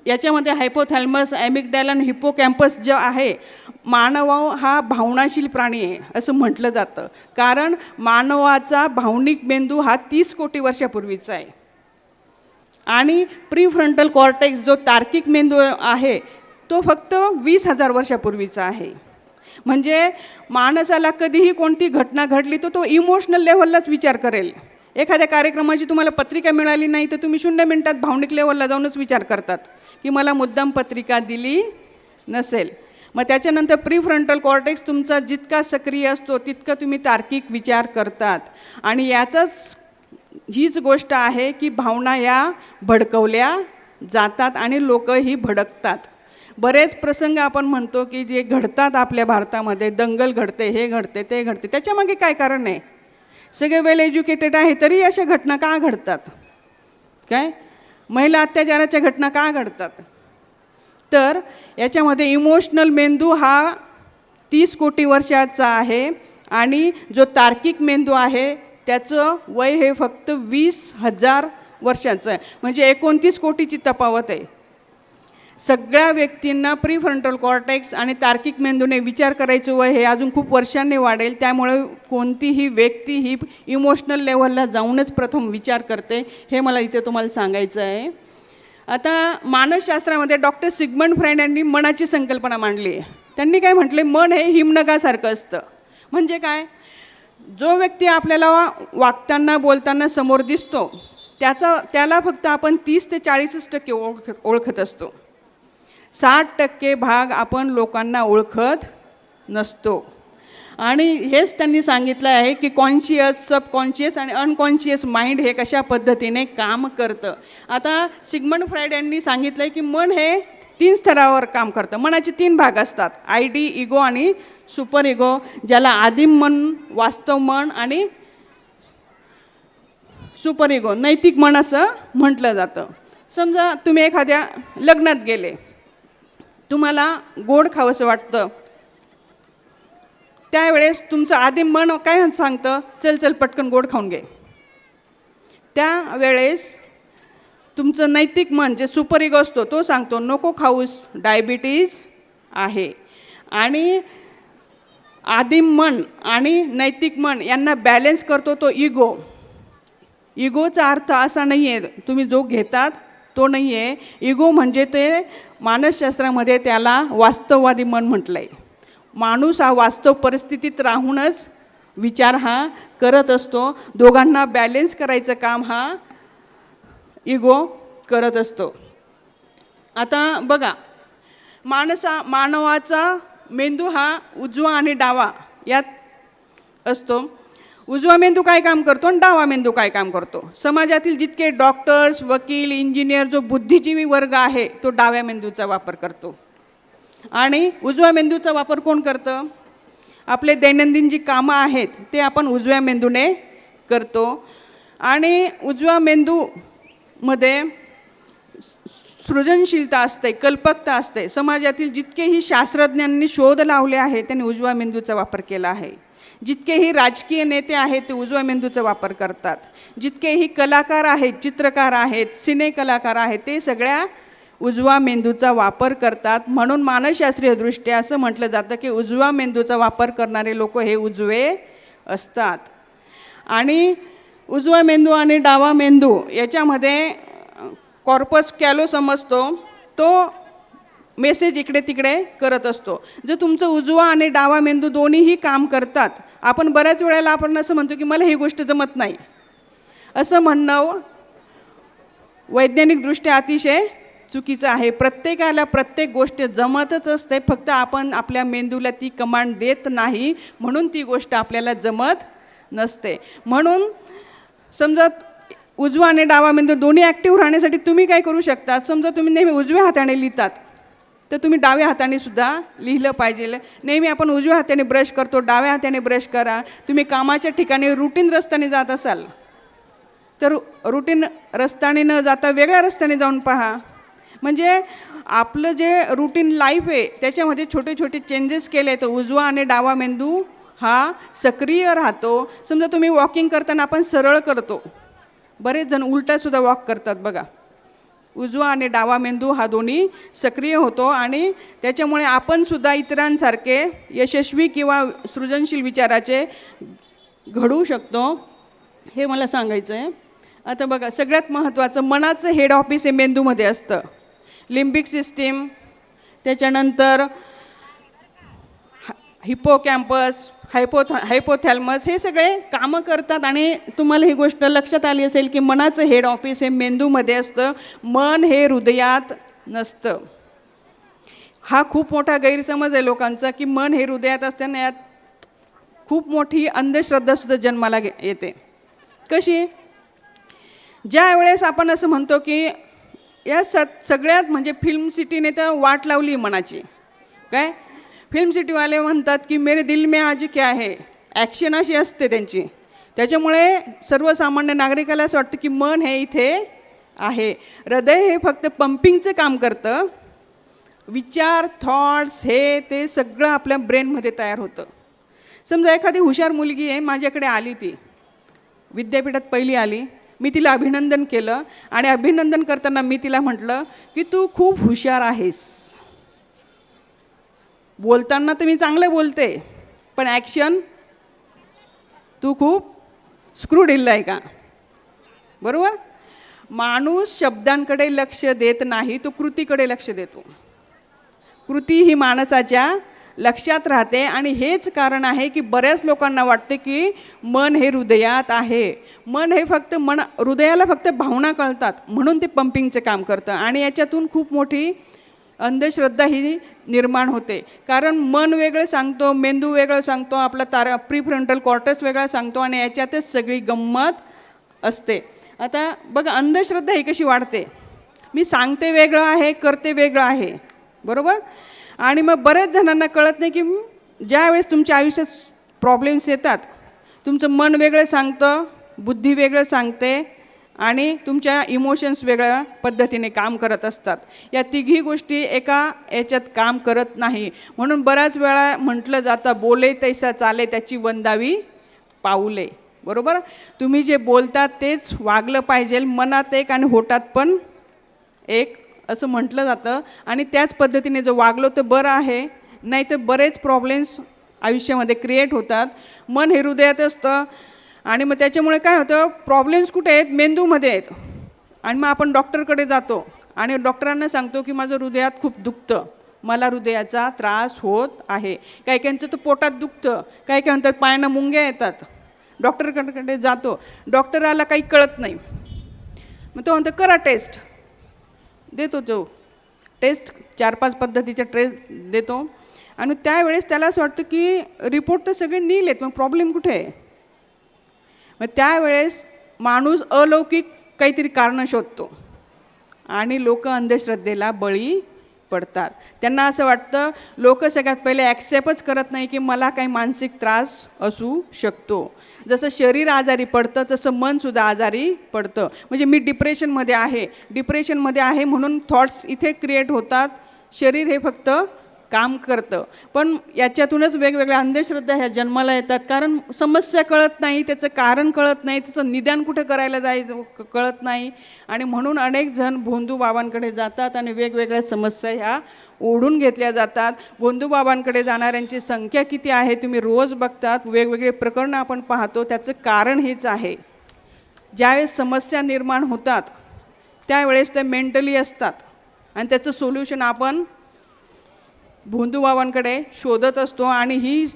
याच्यामध्ये हायपोथॅलमस, ॲमिगडाला आणि हिपोकॅम्पस जो आहे, मानव हा भावनाशील प्राणी आहे असं म्हटलं जातं. कारण मानवाचा भावनिक मेंदू हा 30 कोटी वर्षापूर्वीचा आहे आणि प्रीफ्रंटल कॉर्टेक्स जो तार्किक मेंदू आहे तो फक्त 20,000 वर्षापूर्वीचा आहे. म्हणजे माणसाला कधीही कोणती घटना घडली तर तो इमोशनल लेव्हललाच विचार करेल. एखाद्या कार्यक्रमाची तुम्हाला पत्रिका मिळाली नाही तर तुम्ही 0 मिनिटात भावनिक लेव्हलला जाऊनच विचार करतात की मला मुद्दाम पत्रिका दिली नसेल. मग त्याच्यानंतर प्रीफ्रंटल कॉर्टेक्स तुमचा जितका सक्रिय असतो तितका तुम्ही तार्किक विचार करतात. आणि याचाच हीच गोष्ट आहे की भावना या भडकवल्या जातात आणि लोकही भडकतात. बरेच प्रसंग आपण म्हणतो की जे घडतात आपल्या भारतामध्ये, दंगल घडते, हे घडते, ते घडते, त्याच्यामागे काय कारण आहे. सगळे वेल एज्युकेटेड आहे तरी अशा घटना का घडतात. काय महिला अत्याचाराच्या घटना का घडतात. तर याच्यामध्ये इमोशनल मेंदू हा 30 कोटी वर्षाचा आहे आणि जो तार्किक मेंदू आहे त्याचं वय हे फक्त 20,000 वर्षाचं आहे. म्हणजे 29 कोटीची तफावत आहे. सगळ्या व्यक्तींना प्रीफ्रंटल कॉर्टेक्स आणि तार्किक मेंदूने विचार करायचं वय हे अजून खूप वर्षांनी वाढेल. त्यामुळे कोणतीही व्यक्ती ही इमोशनल लेवलला जाऊनच प्रथम विचार करते, हे मला इथे तुम्हाला सांगायचं आहे. आता मानसशास्त्रामध्ये डॉक्टर सिगमंड फ्रायड यांनी मनाची संकल्पना मांडली आहे. त्यांनी काय म्हटले, मन हे हिमनगासारखं असतं. म्हणजे काय, जो व्यक्ती आपल्याला वागताना बोलताना समोर दिसतो त्याला फक्त आपण 30 ते 40% ओळखत असतो. 60% भाग आपण लोकांना ओळखत नसतो. आणि हेच त्यांनी सांगितलं आहे की कॉन्शियस, सबकॉन्शियस आणि अनकॉन्शियस माइंड हे कशा पद्धतीने काम करतं. आता सिगमंड फ्रायड यांनी सांगितलं आहे की मन हे 3 स्तरावर काम करतं. मनाचे 3 भाग असतात, आयडी, इगो आणि सुपर इगो, ज्याला आदिम मन, वास्तव मन आणि सुपर इगो, नैतिक मन असं म्हटलं जातं. समजा तुम्ही एखाद्या लग्नात गेले, तुम्हाला गोड खावंसं वाटतं, त्यावेळेस तुमचं आदिम मन काय सांगतं, चल चल पटकन गोड खाऊन घे. त्यावेळेस तुमचं नैतिक मन जे सुपर इगो असतो तो सांगतो नको खाऊस, डायबिटीज आहे. आणि आदिम मन आणि नैतिक मन यांना बॅलेन्स करतो तो इगो. इगोचा अर्थ असा नाही आहे तुम्ही जो घेतात तो नाही आहे. इगो म्हणजे ते मानसशास्त्रामध्ये त्याला वास्तववादी मन म्हटलं आहे. माणूस हा वास्तव परिस्थितीत राहूनच विचार हा करत असतो. दोघांना बॅलेन्स करायचं काम हा इगो करत असतो. आता बघा, मानवाचा मेंदू हा उजवा आणि डावा यात असतो. उजवा मेंदू काय काम करतो आणि डावा मेंदू काय काम करतो. समाजातील जितके डॉक्टर्स, वकील, इंजिनियर, जो बुद्धिजीवी वर्ग आहे तो डाव्या मेंदूचा वापर करतो. आणि उजव्या मेंदूचा वापर कोण करतं, आपले दैनंदिन जी कामं आहेत ते आपण उजव्या मेंदूने करतो. आणि उजव्या मेंदूमध्ये सृजनशीलता असते, कल्पकता असते. समाजातील जितकेही शास्त्रज्ञांनी शोध लावले आहेत त्यांनी उजव्या मेंदूचा वापर केला आहे. जितकेही राजकीय नेते आहेत ते उजव्या मेंदूचा वापर करतात. जितकेही कलाकार आहेत, चित्रकार आहेत, सिने कलाकार आहेत, ते सगळ्या उजवा मेंदूचा वापर करतात. म्हणून मानसशास्त्रीय दृष्ट्या असं म्हटलं जातं की उजवा मेंदूचा वापर करणारे लोक हे उजवे असतात. आणि उजवा मेंदू आणि डावा मेंदू याच्यामध्ये कॉर्पस कॅलोसम असतो, तो मेसेज इकडे तिकडे करत असतो. जर तुमचं उजवा आणि डावा मेंदू दोन्हीही काम करतात, आपण बऱ्याच वेळेला आपण असं म्हणतो की मला ही गोष्ट जमत नाही, असं म्हणणं वैज्ञानिकदृष्ट्या अतिशय चुकीचं आहे. प्रत्येकाला प्रत्येक गोष्ट जमतच असते, फक्त आपण आपल्या मेंदूला ती कमांड देत नाही, म्हणून ती गोष्ट आपल्याला जमत नसते. म्हणून समजा उजवा आणि डावा मेंदू दोन्ही ॲक्टिव्ह राहण्यासाठी तुम्ही काय करू शकता, समजा तुम्ही नेहमी उजव्या हाताने लिहितात तर तुम्ही डाव्या हाताने सुद्धा लिहिलं पाहिजे. नेहमी आपण उजव्या हाताने ब्रश करतो, डाव्या हाताने ब्रश करा. तुम्ही कामाच्या ठिकाणी रुटीन रस्त्याने जात असाल तर रुटीन रस्त्याने न जाता वेगळ्या रस्त्याने जाऊन पहा. म्हणजे आपलं जे रुटीन लाईफ आहे त्याच्यामध्ये छोटे छोटे चेंजेस केले तर उजवा आणि डावा मेंदू हा सक्रिय राहतो. समजा तुम्ही वॉकिंग करताना आपण सरळ करतो, बरेच जण उलटासुद्धा वॉक करतात बघा. उजवा आणि डावा मेंदू हा दोन्ही सक्रिय होतो आणि त्याच्यामुळे आपणसुद्धा इतरांसारखे यशस्वी किंवा सृजनशील विचाराचे घडवू शकतो, हे मला सांगायचं आहे. आता बघा, सगळ्यात महत्त्वाचं मनाचं हेड ऑफिस हे मेंदूमध्ये असतं. लिम्बिक सिस्टीम, त्याच्यानंतर हिपोकॅम्पस, हायपोथॅलमस हे सगळे कामं करतात. आणि तुम्हाला ही गोष्ट लक्षात आली असेल की मनाचं हेड ऑफिस हे मेंदूमध्ये असतं, मन हे हृदयात नसतं. हा खूप मोठा गैरसमज आहे लोकांचा की मन हे हृदयात असताना यात खूप मोठी अंधश्रद्धासुद्धा जन्माला येते. कशी, ज्या वेळेस आपण असं म्हणतो की या सगळ्यात म्हणजे फिल्म सिटीने तर वाट लावली मनाची. काय फिल्म सिटीवाले म्हणतात की मेरे दिल में आज क्या है, ॲक्शन अशी असते त्यांची. त्याच्यामुळे सर्वसामान्य नागरिकाला असं वाटतं की मन हे इथे आहे. हृदय हे फक्त पंपिंगचं काम करतं. विचार, थॉट्स हे ते सगळं आपल्या ब्रेनमध्ये तयार होतं. समजा एखादी हुशार मुलगी आहे, माझ्याकडे आली, ती विद्यापीठात पहिली आली, मी तिला अभिनंदन केलं आणि अभिनंदन करताना मी तिला म्हटलं की तू खूप हुशार आहेस. बोलताना तर मी चांगलं बोलते, पण ॲक्शन तू खूप स्क्रूड आहे का. बरोबर. माणूस शब्दांकडे लक्ष देत नाही, तो कृतीकडे लक्ष देतो. कृती ही माणसाच्या लक्षात राहते आणि हेच कारण आहे की बऱ्याच लोकांना वाटते की मन हे हृदयात आहे. मन हे फक्त हृदयाला फक्त भावना कळतात म्हणून ते पंपिंगचं काम करतं आणि याच्यातून खूप मोठी अंधश्रद्धा ही निर्माण होते. कारण मन वेगळं सांगतो, मेंदू वेगळं सांगतो, आपला प्रीफ्रंटल कॉर्टेक्स वेगळा सांगतो आणि याच्यातच सगळी गंमत असते. आता बघा अंधश्रद्धा ही कशी वाढते. मी सांगते वेगळं आहे, करते वेगळं आहे. बरोबर. आणि मग बऱ्याच जणांना कळत नाही की ज्यावेळेस तुमच्या आयुष्यात प्रॉब्लेम्स येतात, तुमचं मन वेगळं सांगतं, बुद्धी वेगळं सांगते आणि तुमच्या इमोशन्स वेगळ्या पद्धतीने काम करत असतात. या तिघी गोष्टी एका याच्यात काम करत नाही. म्हणून बऱ्याच वेळा म्हटलं जातं बोले तैसा चाले त्याची वंदावी पाऊले. बरोबर. तुम्ही जे बोलतात तेच वागलं पाहिजे, मनात एक आणि होठात पण एक असं म्हटलं जातं आणि त्याच पद्धतीने जर वागलो तर बरं आहे, नाही तर बरेच प्रॉब्लेम्स आयुष्यामध्ये क्रिएट होतात. मन हे हृदयात असतं आणि मग त्याच्यामुळे काय होतं, प्रॉब्लेम्स कुठे आहेत, मेंदूमध्ये आहेत. आणि मग आपण डॉक्टरकडे जातो आणि डॉक्टरांना सांगतो की माझं हृदयात खूप दुखतं, मला हृदयाचा त्रास होत आहे. काही काहींचं तर पोटात दुखतं, काही काही म्हणतात पायानं मुंग्या येतात. डॉक्टरकडे जातो, डॉक्टराला काही कळत नाही, मग तो म्हणतो करा टेस्ट. देतो तो टेस्ट, 4-5 पद्धतीच्या टेस्ट देतो आणि त्यावेळेस त्याला असं वाटतं की रिपोर्ट तर सगळे नील आहेत, मग प्रॉब्लेम कुठे आहे. मग त्यावेळेस माणूस अलौकिक काहीतरी कारणं शोधतो आणि लोक अंधश्रद्धेला बळी पडतात. त्यांना असं वाटतं, लोक सगळ्यात पहिले ॲक्सेप्टच करत नाही की मला काही मानसिक त्रास असू शकतो. जसं शरीर आजारी पडतं तसं मनसुद्धा आजारी पडतं. म्हणजे मी डिप्रेशनमध्ये आहे म्हणून थॉट्स इथे क्रिएट होतात. शरीर हे फक्त काम करतं. पण याच्यातूनच वेगवेगळ्या अंधश्रद्धा ह्या जन्माला येतात. कारण समस्या कळत नाही, त्याचं कारण कळत नाही, त्याचं निदान कुठं करायला जायचं कळत नाही आणि म्हणून अनेक जण भोंदूबाबांकडे जातात आणि वेगवेगळ्या समस्या ह्या ओढून घेतल्या जातात. भोंदूबाबांकडे जाणाऱ्यांची संख्या किती आहे तुम्ही रोज बघतात, वेगवेगळे प्रकरणं आपण पाहतो. त्याचं कारण हेच आहे, ज्यावेळेस समस्या निर्माण होतात त्यावेळेस ते मेंटली असतात आणि त्याचं सोल्युशन आपण भोंदूबाबांकडे शोधत असतो. आणि ही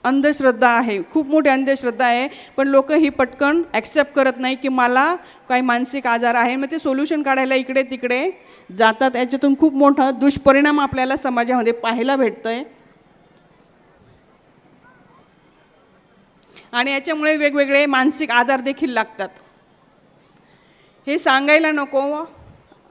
अंधश्रद्धा आहे, खूप मोठी अंधश्रद्धा आहे. पण लोक ही पटकन ॲक्सेप्ट करत नाही की मला काही मानसिक आजार आहे, मग ते सोल्युशन काढायला इकडे तिकडे जातात. याच्यातून खूप मोठा दुष्परिणाम आपल्याला समाजामध्ये पाहायला भेटतं आहे आणि याच्यामुळे वेगवेगळे मानसिक आजार देखील लागतात. हे सांगायला नको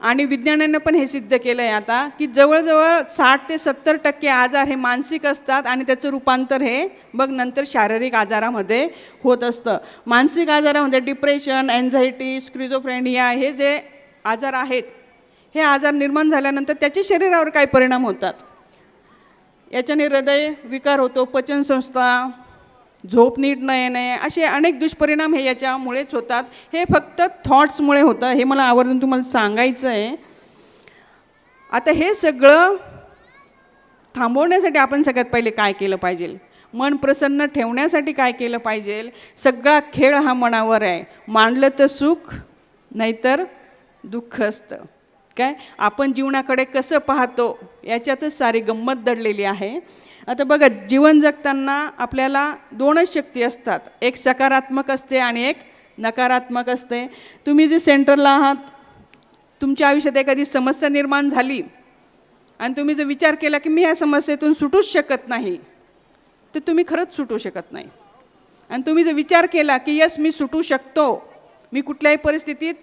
आणि विज्ञानानं पण हे सिद्ध केलं आहे आता की जवळजवळ 60 ते 70% आजार हे मानसिक असतात आणि त्याचं रूपांतर हे मग नंतर शारीरिक आजारामध्ये होत असतं. मानसिक आजारामध्ये डिप्रेशन, एन्झायटी, स्क्रिझोफ्रेनिया हे जे आजार आहेत, हे आजार निर्माण झाल्यानंतर त्याच्या शरीरावर काय परिणाम होतात. याच्याने हृदय विकार होतो, पचनसंस्था, झोप नीट न येणे, असे अनेक दुष्परिणाम हे याच्यामुळेच होतात. हे फक्त थॉट्समुळे होतं, हे मला आवर्जून तुम्हाला सांगायचं आहे. आता हे सगळं थांबवण्यासाठी आपण सगळ्यात पहिले काय केलं पाहिजे, मन प्रसन्न ठेवण्यासाठी काय केलं पाहिजे. सगळा खेळ हा मनावर आहे. मांडलं तर सुख, नाहीतर दुःख असतं. काय आपण जीवनाकडे कसं पाहतो याच्यातच सारी गंमत दडलेली आहे. आता बघा, जीवन जगताना आपल्याला 2च शक्ती असतात, एक सकारात्मक असते आणि एक नकारात्मक असते. तुम्ही जे सेंटरला आहात, तुमच्या आयुष्यात एखादी समस्या निर्माण झाली आणि तुम्ही जर विचार केला की मी ह्या समस्येतून सुटूच शकत नाही, तर तुम्ही खरंच सुटू शकत नाही. आणि तुम्ही जर विचार केला की यस मी सुटू शकतो, मी कुठल्याही परिस्थितीत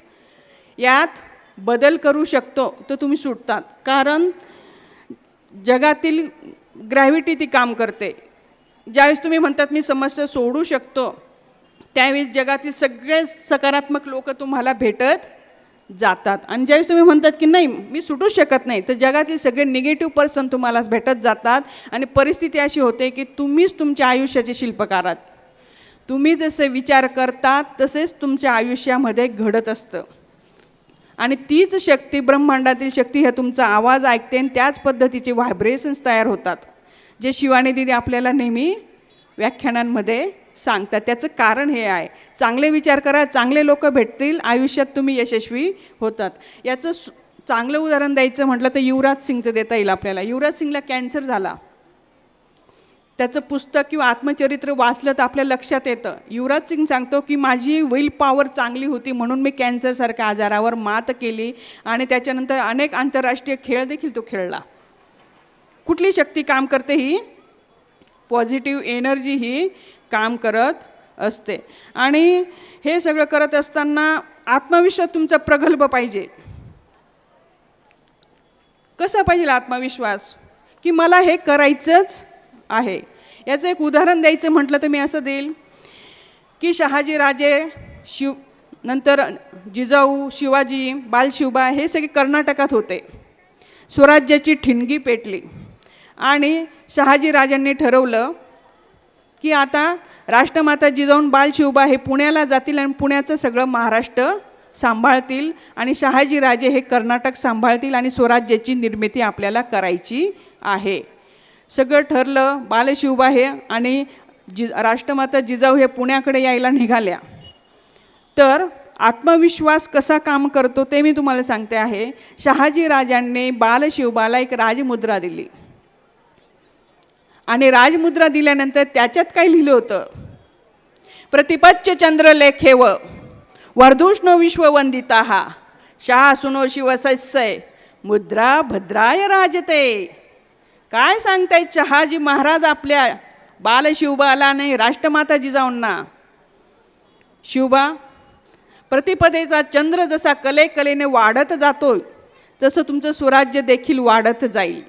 यात बदल करू शकतो, तर तुम्ही सुटतात. कारण जगातील ग्रॅव्हिटी ती काम करते. ज्यावेळेस तुम्ही म्हणतात मी समस्या सोडू शकतो, त्यावेळेस जगातील सगळे सकारात्मक लोक तुम्हाला भेटत जातात. आणि ज्यावेळेस तुम्ही म्हणतात की नाही मी सुटू शकत नाही, तर जगातील सगळे निगेटिव्ह पर्सन तुम्हाला भेटत जातात आणि परिस्थिती अशी होते की तुम्हीच तुमच्या आयुष्याचे शिल्पकार आहात. तुम्ही जसे विचार करता तसेच तुमच्या आयुष्यामध्ये घडत असतं आणि तीच शक्ती, ब्रह्मांडातील शक्ती, हे तुमचा आवाज ऐकते आणि त्याच पद्धतीचे व्हायब्रेशन्स तयार होतात, जे शिवानी दिदी आपल्याला नेहमी व्याख्यानांमध्ये सांगतात. त्याचं कारण हे आहे, चांगले विचार करा, चांगले लोक भेटतील, आयुष्यात तुम्ही यशस्वी होतात. याचं चांगलं उदाहरण द्यायचं म्हटलं तर युवराज सिंगचं देता येईल आपल्याला. युवराज सिंगला कॅन्सर झाला. त्याचं पुस्तक किंवा आत्मचरित्र वाचलं तर आपल्या लक्षात येतं. युवराज सिंग सांगतो की माझी विल पॉवर चांगली होती म्हणून मी कॅन्सरसारख्या आजारावर मात केली आणि त्याच्यानंतर अनेक आंतरराष्ट्रीय खेळ देखील तो खेळला. कुठली शक्ती काम करते? ही पॉझिटिव्ह एनर्जी ही काम करत असते. आणि हे सगळं करत असताना आत्मविश्वास तुमचा प्रगल्भ पाहिजे. कसा पाहिजे आत्मविश्वास? की मला हे करायचंच आहे. याचं एक उदाहरण द्यायचं म्हटलं तर मी असं देईल की शहाजी राजे, नंतर जिजाऊ, शिवाजी, बालशिवबा हे सगळे कर्नाटकात होते. स्वराज्याची ठिणगी पेटली आणि शहाजी राजांनी ठरवलं की आता राष्ट्रमाता जिजाऊ, बालशिवबा हे पुण्याला जातील आणि पुण्याचं सगळं महाराष्ट्र सांभाळतील आणि शहाजी राजे हे कर्नाटक सांभाळतील आणि स्वराज्याची निर्मिती आपल्याला करायची आहे. सगळं ठरलं. बालशिवबा हे आणि राष्ट्रमाता जिजाऊ हे पुण्याकडे यायला निघाल्या. तर आत्मविश्वास कसा काम करतो ते मी तुम्हाला सांगते आहे. शहाजी राजांनी बालशिवबाला एक राजमुद्रा दिली आणि राजमुद्रा दिल्यानंतर त्याच्यात काय लिहिलं होतं? प्रतिपच्च चंद्रलेखेव वर्धुष्णो विश्ववंदिता शासुनो शिवसस्यय मुद्रा भद्राय राजते. काय सांगतायत शहाजी महाराज आपल्या बालशिवबाला नाही, राष्ट्रमाता जिजाऊंना? शिवबा, प्रतिपदेचा चंद्र जसा कलेने वाढत जातो तसं तुमचं स्वराज्य देखील वाढत जाईल.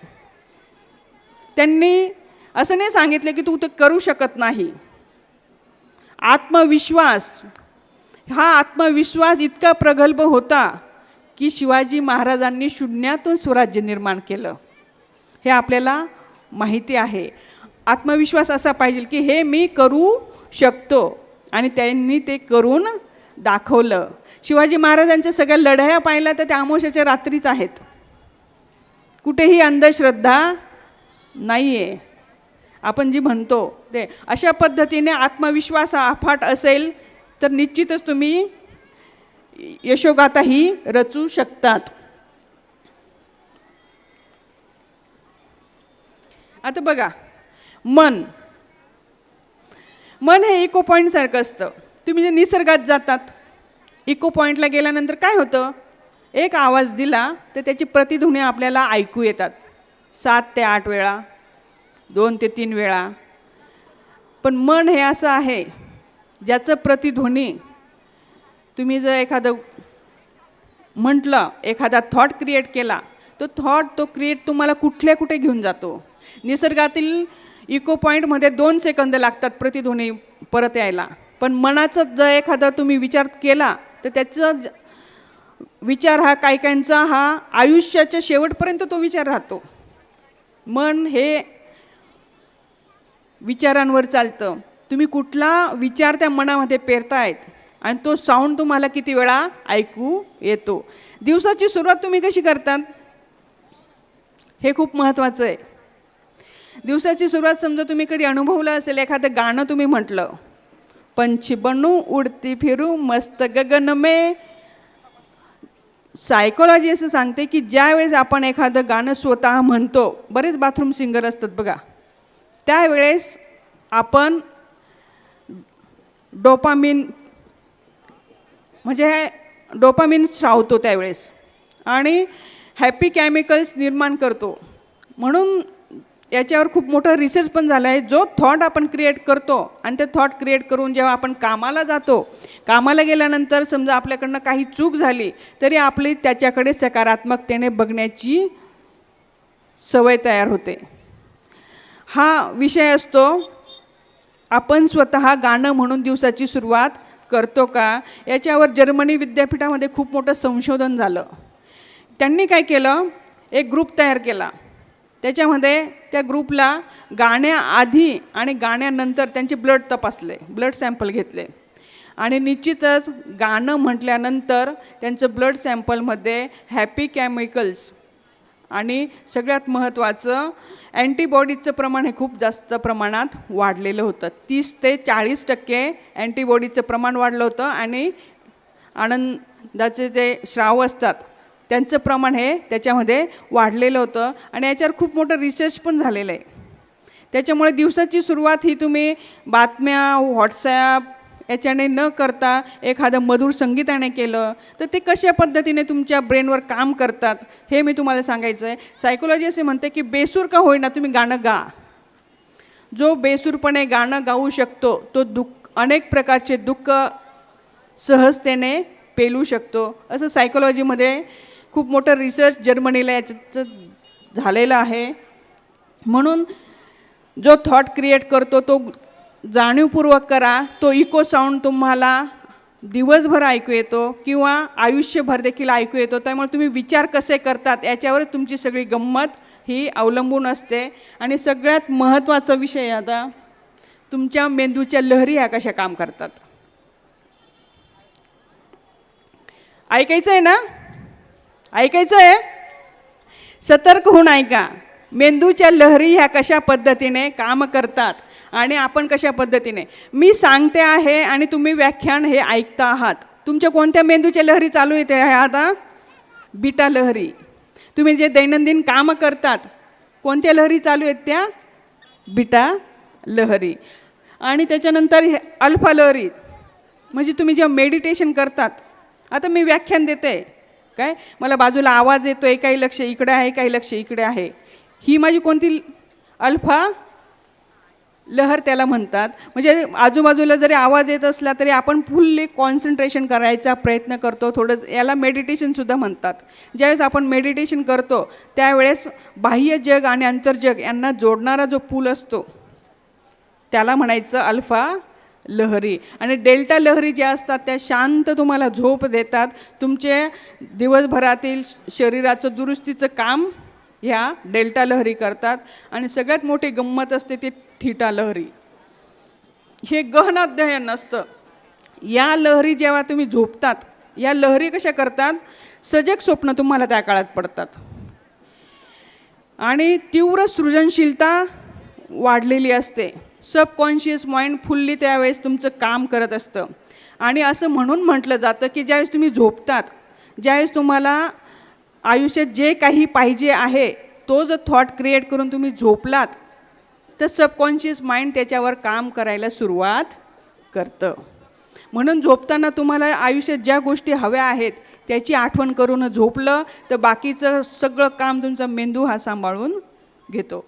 त्यांनी असं नाही सांगितलं की तू ते करू शकत नाही. आत्मविश्वास, हा आत्मविश्वास इतका प्रगल्भ होता की शिवाजी महाराजांनी शून्यातून स्वराज्य निर्माण केलं. हे आपल्याला माहिती आहे. आत्मविश्वास असा पाहिजे की हे मी करू शकतो आणि त्यांनी ते करून दाखवलं. शिवाजी महाराजांच्या सगळ्या लढाया पाहिल्या तर त्या अमावस्येच्या रात्रीच आहेत. कुठेही अंधश्रद्धा नाही आहे. आपण जी म्हणतो ते अशा पद्धतीने आत्मविश्वास अफाट असेल तर निश्चितच तुम्ही यशोगाथा ही रचू शकतात. आता बघा, मन हे इको पॉईंटसारखं असतं. तुम्ही जे निसर्गात जातात, इको पॉईंटला गेल्यानंतर काय होतं? एक आवाज दिला तर त्याची प्रतिध्वनी आपल्याला ऐकू येतात 7 ते 8 वेळा, 2 ते 3 वेळा. पण मन हे असं आहे ज्याचं प्रतिध्वनी तुम्ही जर एखादं म्हटलं, एखादा थॉट क्रिएट केला, तो थॉट तुम्हाला कुठे घेऊन जातो. निसर्गातील इको पॉईंटमध्ये 2 सेकंद लागतात प्रतिध्वनी परत यायला. पण मनाचं जर एखादा तुम्ही विचार केला तर त्याचा विचार हा काहींचा हा आयुष्याच्या शेवटपर्यंत तो विचार राहतो. मन हे विचारांवर चालतं. तुम्ही कुठला विचार त्या मनामध्ये पेरतायत आणि तो साऊंड तुम्हाला किती वेळा ऐकू येतो. दिवसाची सुरुवात तुम्ही कशी करतात हे खूप महत्त्वाचं आहे. दिवसाची सुरुवात समजा तुम्ही कधी अनुभवलं असेल, एखादं गाणं तुम्ही म्हटलं, पंछी बनू उडती फिरू मस्त गगन में. सायकोलॉजी असं सांगते की ज्या वेळेस आपण एखादं गाणं स्वतः म्हणतो, बरेच बाथरूम सिंगर असतात बघा, त्यावेळेस आपण डोपामिन स्रावतो त्यावेळेस आणि हॅपी केमिकल्स निर्माण करतो. म्हणून याच्यावर खूप मोठा रिसर्च पण झाला आहे. जो थॉट आपण क्रिएट करतो आणि ते थॉट क्रिएट करून जेव्हा आपण कामाला जातो, कामाला गेल्यानंतर समजा आपल्याकडनं काही चूक झाली तरी आपली त्याच्याकडे सकारात्मकतेने बघण्याची सवय तयार होते. हा विषय असतो आपण स्वतः गाणं म्हणून दिवसाची सुरुवात करतो का. याच्यावर जर्मनी विद्यापीठामध्ये खूप मोठं संशोधन झालं. त्यांनी काय केलं, एक ग्रुप तयार केला त्याच्यामध्ये त्या ग्रुपला गाण्याआधी आणि गाण्यानंतर त्यांचे ब्लड तपासले, ब्लड सॅम्पल घेतले आणि निश्चितच गाणं म्हटल्यानंतर त्यांचं ब्लड सॅम्पलमध्ये हॅपी केमिकल्स आणि सगळ्यात महत्त्वाचं अँटीबॉडीजचं प्रमाण हे खूप जास्त प्रमाणात वाढलेलं होतं. 30 ते 40% अँटीबॉडीचं प्रमाण वाढलं होतं आणि आनंदाचे जे श्राव असतात त्यांचं प्रमाण हे त्याच्यामध्ये वाढलेलं होतं आणि याच्यावर खूप मोठं रिसर्च पण झालेलं आहे. त्याच्यामुळे दिवसाची सुरुवात ही तुम्ही बातम्या, व्हॉट्सॲप याच्याने न करता एखादं मधुर संगीताने केलं तर ते कशा पद्धतीने तुमच्या ब्रेनवर काम करतात हे मी तुम्हाला सांगायचं आहे. सायकोलॉजी असे म्हणते की बेसूर का होईना तुम्ही गाणं गा. जो बेसूरपणे गाणं गाऊ शकतो तो अनेक प्रकारचे दुःख सहजतेने पेलू शकतो, असं सायकोलॉजीमध्ये खूप मोठं रिसर्च जर्मनीला याच्यात झालेलं आहे. म्हणून जो थॉट क्रिएट करतो तो जाणीवपूर्वक करा. तो इको साऊंड तुम्हाला दिवसभर ऐकू येतो किंवा आयुष्यभर देखील ऐकू येतो. त्यामुळे तुम्ही विचार कसे करतात याच्यावर तुमची सगळी गंमत ही अवलंबून असते. आणि सगळ्यात महत्त्वाचा विषय आता तुमच्या मेंदूच्या लहरी ह्या कशा काम करतात. ऐकायचं आहे ना? ऐकायचं आहे? सतर्क होऊन ऐका. मेंदूच्या लहरी ह्या कशा पद्धतीने काम करतात आणि आपण कशा पद्धतीने. मी सांगते आहे आणि तुम्ही व्याख्यान हे ऐकता आहात. तुमच्या कोणत्या मेंदूच्या लहरी चालू येते आहे आता? बीटा लहरी. तुम्ही जे दैनंदिन कामं करतात कोणत्या लहरी चालू आहेत? त्या बीटा लहरी. आणि त्याच्यानंतर अल्फा लहरी, म्हणजे तुम्ही जेव्हा मेडिटेशन करतात. आता मी व्याख्यान देते काय, मला बाजूला आवाज येतो आहे, काही लक्ष इकडे आहे, काही लक्ष इकडे आहे. ही माझी कोणती अल्फा लहर त्याला म्हणतात. म्हणजे आजूबाजूला जरी आवाज येत असला तरी आपण फुल्ली कॉन्सन्ट्रेशन करायचा प्रयत्न करतो. थोडंसं याला मेडिटेशनसुद्धा म्हणतात. ज्यावेळेस आपण मेडिटेशन करतो त्यावेळेस बाह्य जग आणि अंतर्जग यांना जोडणारा जो पूल असतो त्याला म्हणायचं अल्फा लहरी. आणि डेल्टा लहरी ज्या असतात त्या शांत तुम्हाला झोप देतात. तुमचे दिवसभरातील शरीराचं दुरुस्तीचं काम ह्या डेल्टा लहरी करतात. आणि सगळ्यात मोठी गंमत असते ती थीटा लहरी. हे गहन अध्ययन असतं. या लहरी जेव्हा तुम्ही झोपतात, या लहरी कशा करतात? सजग स्वप्न तुम्हाला त्या काळात पडतात आणि तीव्र सृजनशीलता वाढलेली असते. सबकॉन्शियस माइंड फुल्ली त्यावेळेस तुमचं काम करत असतं. आणि असं म्हणून म्हटलं जातं की ज्यावेळेस तुम्ही झोपतात, ज्यावेळेस तुम्हाला आयुष्यात जे काही पाहिजे आहे तो जर थॉट क्रिएट करून तुम्ही झोपलात तर सबकॉन्शियस माइंड त्याच्यावर काम करायला सुरुवात करतं. म्हणून झोपताना तुम्हाला आयुष्यात ज्या गोष्टी हव्या आहेत त्याची आठवण करून झोपलं तर बाकीचं सगळं काम तुमचा मेंदू हा सांभाळून घेतो.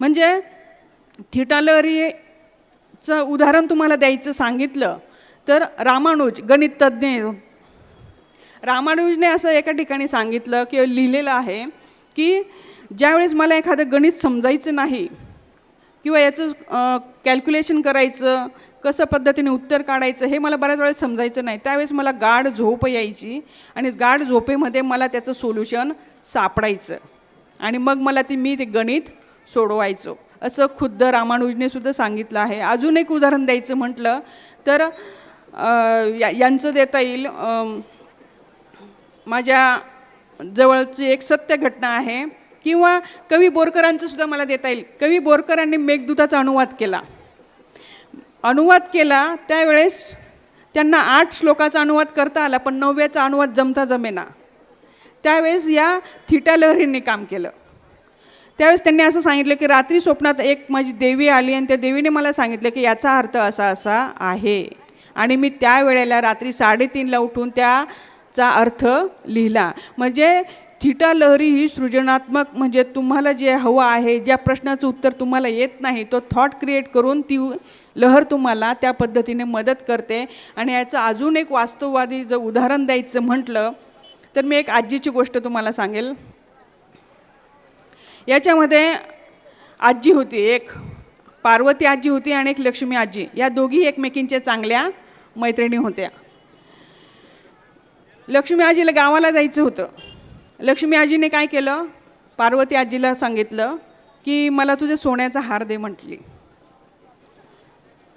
म्हणजे थीटा लहरीचं उदाहरण तुम्हाला द्यायचं सांगितलं तर रामानुज गणिततज्ज्ञ, रामानुजने असं एका ठिकाणी सांगितलं की लिहिलेलं आहे की ज्यावेळेस मला एखादं गणित समजायचं नाही किंवा याचं कॅल्क्युलेशन करायचं, कसं पद्धतीने उत्तर काढायचं हे मला बऱ्याच वेळेस समजायचं नाही, त्यावेळेस मला गाढ झोप यायची आणि गाढ झोपेमध्ये मला त्याचं सोल्युशन सापडायचं आणि मग मला मी ते गणित सोडवायचो, असं खुद्द रामानुजने सुद्धा सांगितलं आहे. अजून एक उदाहरण द्यायचं म्हटलं तर यांचं देता येईल. माझ्या जवळची एक सत्य घटना आहे किंवा कवी बोरकरांचं सुद्धा मला देता येईल. कवी बोरकरांनी मेघदूताचा अनुवाद केला त्यावेळेस त्यांना 8 श्लोकाचा अनुवाद करता आला पण 9व्याचा अनुवाद जमेना. त्यावेळेस या थीटा लहरींनी काम केलं. त्यावेळेस त्यांनी असं सांगितलं की रात्री स्वप्नात एक माझी देवी आली आणि त्या देवीने मला सांगितलं की याचा अर्थ असा असा आहे आणि मी त्यावेळेला रात्री 3:30ला उठून त्याचा अर्थ लिहिला. म्हणजे थीटा लहरी ही सृजनात्मक, म्हणजे तुम्हाला जे हवं आहे, ज्या प्रश्नाचं उत्तर तुम्हाला येत नाही तो थॉट क्रिएट करून ती लहर तुम्हाला त्या पद्धतीने मदत करते. आणि याचं अजून एक वास्तववादी जर उदाहरण द्यायचं म्हटलं तर मी एक आजीची गोष्ट तुम्हाला सांगेल. याच्यामध्ये आजी होती, एक पार्वती आजी होती आणि एक लक्ष्मी आजी. या दोघी एकमेकींच्या चांगल्या मैत्रिणी होत्या. लक्ष्मी आजीला गावाला जायचं होतं. लक्ष्मी आजीने काय केलं, पार्वती आजीला सांगितलं की मला तुझ्या सोन्याचा हार दे म्हटली.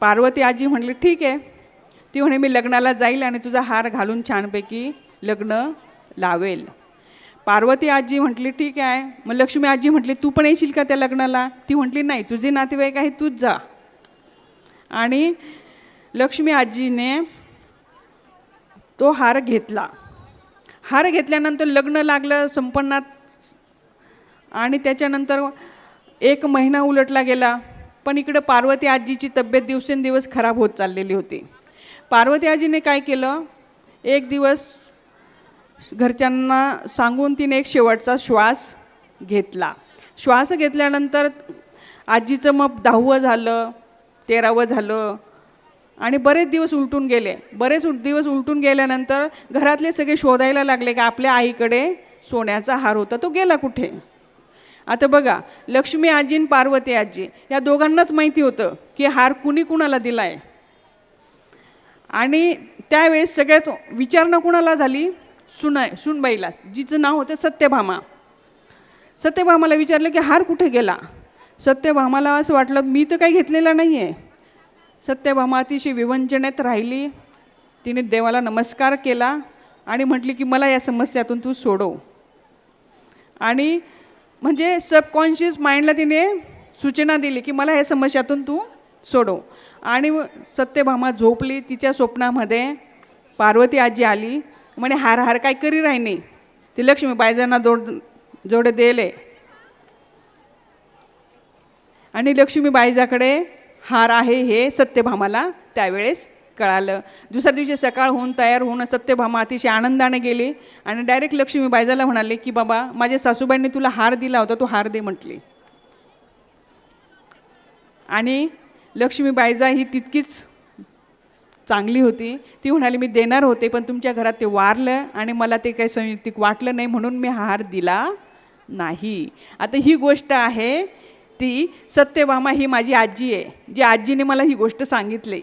पार्वती आजी म्हटली ठीक आहे. ती म्हणे मी लग्नाला जाईल आणि तुझा हार घालून छानपैकी लग्न लावेल. पार्वती आजी म्हटली ठीक आहे. मग लक्ष्मी आजी म्हटली तू पण येशील का त्या लग्नाला? ती म्हटली नाही, तुझे नातेवाईक आहे तूच जा. आणि लक्ष्मी आजीने तो हार घेतला. हार घेतल्यानंतर लग्न लागलं संपन्नात. आणि त्याच्यानंतर 1 महिना उलटला गेला. पण इकडं पार्वती आजीची तब्येत दिवसेंदिवस खराब होत चाललेली होती. पार्वती आजीने काय केलं, एक दिवस घरच्यांना सांगून तिने एक शेवटचा श्वास घेतला. श्वास घेतल्यानंतर आजीचं मग 10वं झालं, 13वं झालं आणि बरेच दिवस उलटून गेले. बरेच दिवस उलटून गेल्यानंतर घरातले सगळे शोधायला लागले की आपल्या आईकडे सोन्याचा हार होता, तो गेला कुठे. आता बघा, लक्ष्मी आजी आणि पार्वती आजी या दोघांनाच माहिती होतं की हार कुणी कुणाला दिला आहे. आणि त्यावेळेस सगळ्यात विचारणा कुणाला झाली, सुनबाईला, जिचं नाव होतं सत्यभामा. सत्यभामाला विचारलं की हार कुठे गेला. सत्यभामाला असं वाटलं मी तर काही घेतलेला नाही आहे. सत्यभामा अतिशय विवंचनेत राहिली. तिने देवाला नमस्कार केला आणि म्हटली की मला या समस्यातून तू सोडव. आणि म्हणजे सबकॉन्शियस माइंडला तिने सूचना दिली की मला या समस्यातून तू सोडव. आणि सत्यभामा झोपली. तिच्या स्वप्नामध्ये पार्वती आजी आली. म्हणे हार हार काय करी राहिनी, ती लक्ष्मी बायजांना जोडे देले. आणि लक्ष्मी बायजाकडे हार आहे हे सत्यभामाला त्यावेळेस कळालं. दुसऱ्या दिवशी सकाळ होऊन तयार होऊन सत्यभामा अतिशय आनंदाने गेली आणि डायरेक्ट लक्ष्मी बायजाला म्हणाले की बाबा माझ्या सासूबाईंनी तुला हार दिला होता, तो हार दे म्हटली. आणि लक्ष्मी बायजा ही तितकीच चांगली होती. ती म्हणाली मी देणार होते पण तुमच्या घरात ते वारलं आणि मला ते काही संयुक्तिक वाटलं नाही म्हणून मी हार दिला नाही. आता ही गोष्ट आहे ती सत्यभामा ही माझी आजी आहे, जी आजीने मला ही गोष्ट सांगितली.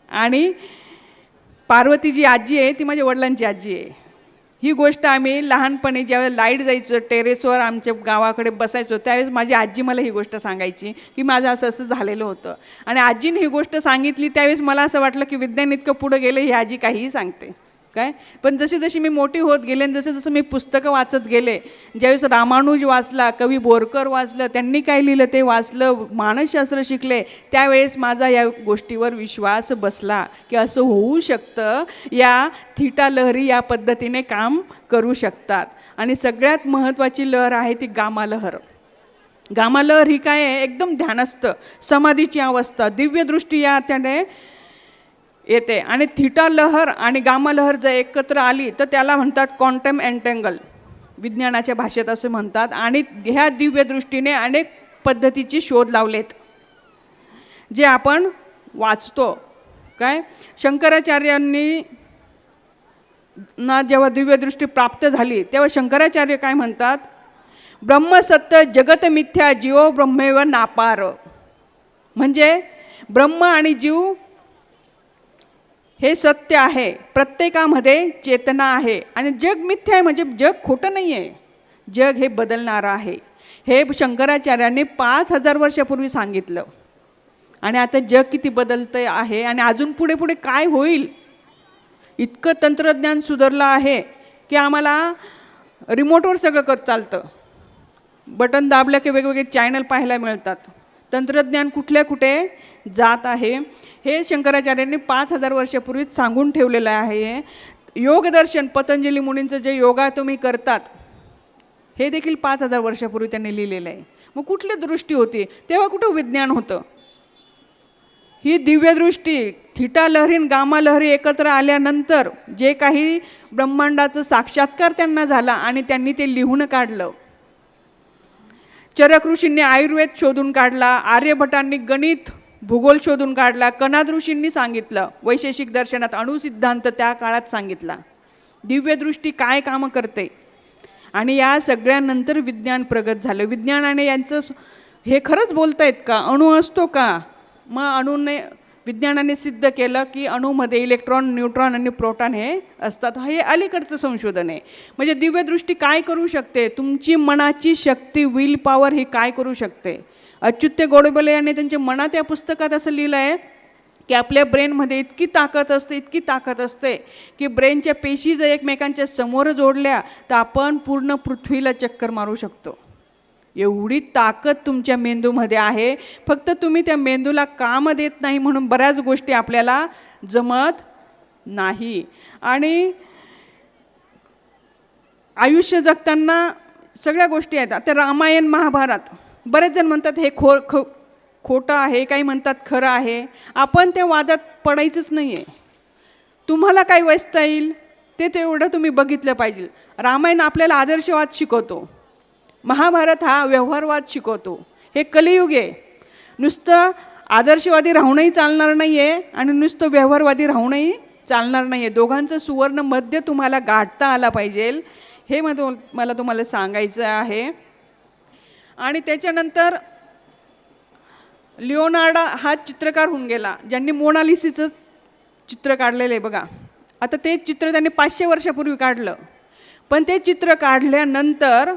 आणि पार्वती जी आजी आहे ती माझ्या वडिलांची आजी आहे. ही गोष्ट आम्ही लहानपणी ज्यावेळेस लाईट जायचं टेरेसवर आमच्या गावाकडे बसायचो त्यावेळेस माझी आजी मला ही गोष्ट सांगायची की माझं असं असं झालेलं होतं. आणि आजीने ही गोष्ट सांगितली त्यावेळेस मला असं वाटलं की विज्ञान इतकं पुढं गेलं ही आजी काहीही सांगते काय. पण जशी जशी मी मोठी होत गेले आणि जसं जसं मी पुस्तकं वाचत गेले, ज्यावेळेस रामानुज वाचला, कवी बोरकर वाचलं, त्यांनी काय लिहिलं ते वाचलं, मानसशास्त्र शिकले, त्यावेळेस माझा या गोष्टीवर विश्वास बसला की असं होऊ शकतं. या थीटा लहरी या पद्धतीने काम करू शकतात. आणि सगळ्यात महत्त्वाची लहर आहे ती गामा लहर. गामा लहर ही काय आहे, एकदम ध्यानस्थ समाधीची अवस्था, दिव्यदृष्टी या त्याने येते. आणि थीटा लहर आणि गामा लहर जर एकत्र आली तर त्याला म्हणतात क्वांटम एंटेंगल, विज्ञानाच्या भाषेत असं म्हणतात. आणि ह्या दिव्यदृष्टीने अनेक पद्धतीचे शोध लावलेत जे आपण वाचतो काय. शंकराचार्यांनी ना जेव्हा दिव्यदृष्टी प्राप्त झाली तेव्हा शंकराचार्य काय म्हणतात, ब्रह्मसत्य जगत मिथ्या जीव ब्रह्मेव नापार. म्हणजे ब्रह्म आणि जीव हे सत्य आहे, प्रत्येकामध्ये चेतना आहे. आणि जग मिथ्या आहे म्हणजे जग खोटं नाही आहे, जग हे बदलणारं आहे. हे शंकराचार्यांनी 5000 वर्षापूर्वी सांगितलं. आणि आता जग किती बदलतं आहे आणि अजून पुढे पुढे काय होईल. इतकं तंत्रज्ञान सुधारलं आहे की आम्हाला रिमोटवर सगळं चालतं, बटन दाबलं की वेगवेगळे चॅनल पाहायला मिळतात. तंत्रज्ञान कुठल्या कुठे जात आहे हे शंकराचार्यांनी 5000 वर्षापूर्वीच सांगून ठेवलेलं आहे. योगदर्शन पतंजली मुनींचं जे योगा तुम्ही करतात हे देखील 5000 वर्षापूर्वी त्यांनी लिहिलेलं आहे. मग कुठली दृष्टी होती तेव्हा कुठं विज्ञान होतं. ही दिव्यदृष्टी थीटा लहरी आणि गामा लहरी एकत्र आल्यानंतर जे काही ब्रह्मांडाचं साक्षात्कार त्यांना झाला आणि त्यांनी ते लिहून काढलं. चरक ऋषींनी आयुर्वेद शोधून काढला, आर्यभटांनी गणित भूगोल शोधून काढला, कणाद ऋषींनी सांगितलं, वैशेषिक दर्शनात अणुसिद्धांत त्या काळात सांगितला. दिव्यदृष्टी काय कामं करते. आणि या सगळ्यानंतर विज्ञान प्रगत झालं. विज्ञानाने यांचं हे खरंच बोलतायत का, अणू असतो का, मग अणूने विज्ञानाने सिद्ध केलं की अणूमध्ये इलेक्ट्रॉन, न्यूट्रॉन आणि प्रोटॉन हे असतात. हे अलीकडचं संशोधन आहे. म्हणजे दिव्यदृष्टी काय करू शकते, तुमची मनाची शक्ती, विल पॉवर ही काय करू शकते. अच्युत गोडबोले यांनी त्यांच्या मनात या पुस्तकात असं लिहिलं आहे की आपल्या ब्रेनमध्ये इतकी ताकद असते की ब्रेनच्या पेशी जर एकमेकांच्या समोर जोडल्या तर आपण पूर्ण पृथ्वीला चक्कर मारू शकतो. एवढी ताकद तुमच्या मेंदूमध्ये आहे. फक्त तुम्ही त्या मेंदूला काम देत नाही म्हणून बऱ्याच गोष्टी आपल्याला जमत नाही. आणि आयुष्य जगताना सगळ्या गोष्टी आहेत. आता रामायण, महाभारत, बरेच जण म्हणतात हे खोटं आहे, काही म्हणतात खरं आहे. आपण त्या वादात पडायचंच नाही आहे. तुम्हाला काय वाचता येईल ते तेवढं तुम्ही बघितलं पाहिजे. रामायण आपल्याला आदर्शवाद शिकवतो, महाभारत हा व्यवहारवाद शिकवतो. हे कलियुग आहे. नुसतं आदर्शवादी राहूनही चालणार नाही आहे आणि नुसतं व्यवहारवादी राहूनही चालणार नाही आहे. दोघांचं सुवर्ण मध्य तुम्हाला गाठता आला पाहिजे, हे मला तुम्हाला सांगायचं आहे. आणि त्याच्यानंतर लिओनार्डो हा चित्रकार होऊन गेला, ज्यांनी मोनालिसीचं चित्र काढलेलं आहे बघा. आता ते चित्र त्यांनी 500 वर्षापूर्वी काढलं, पण ते चित्र काढल्यानंतर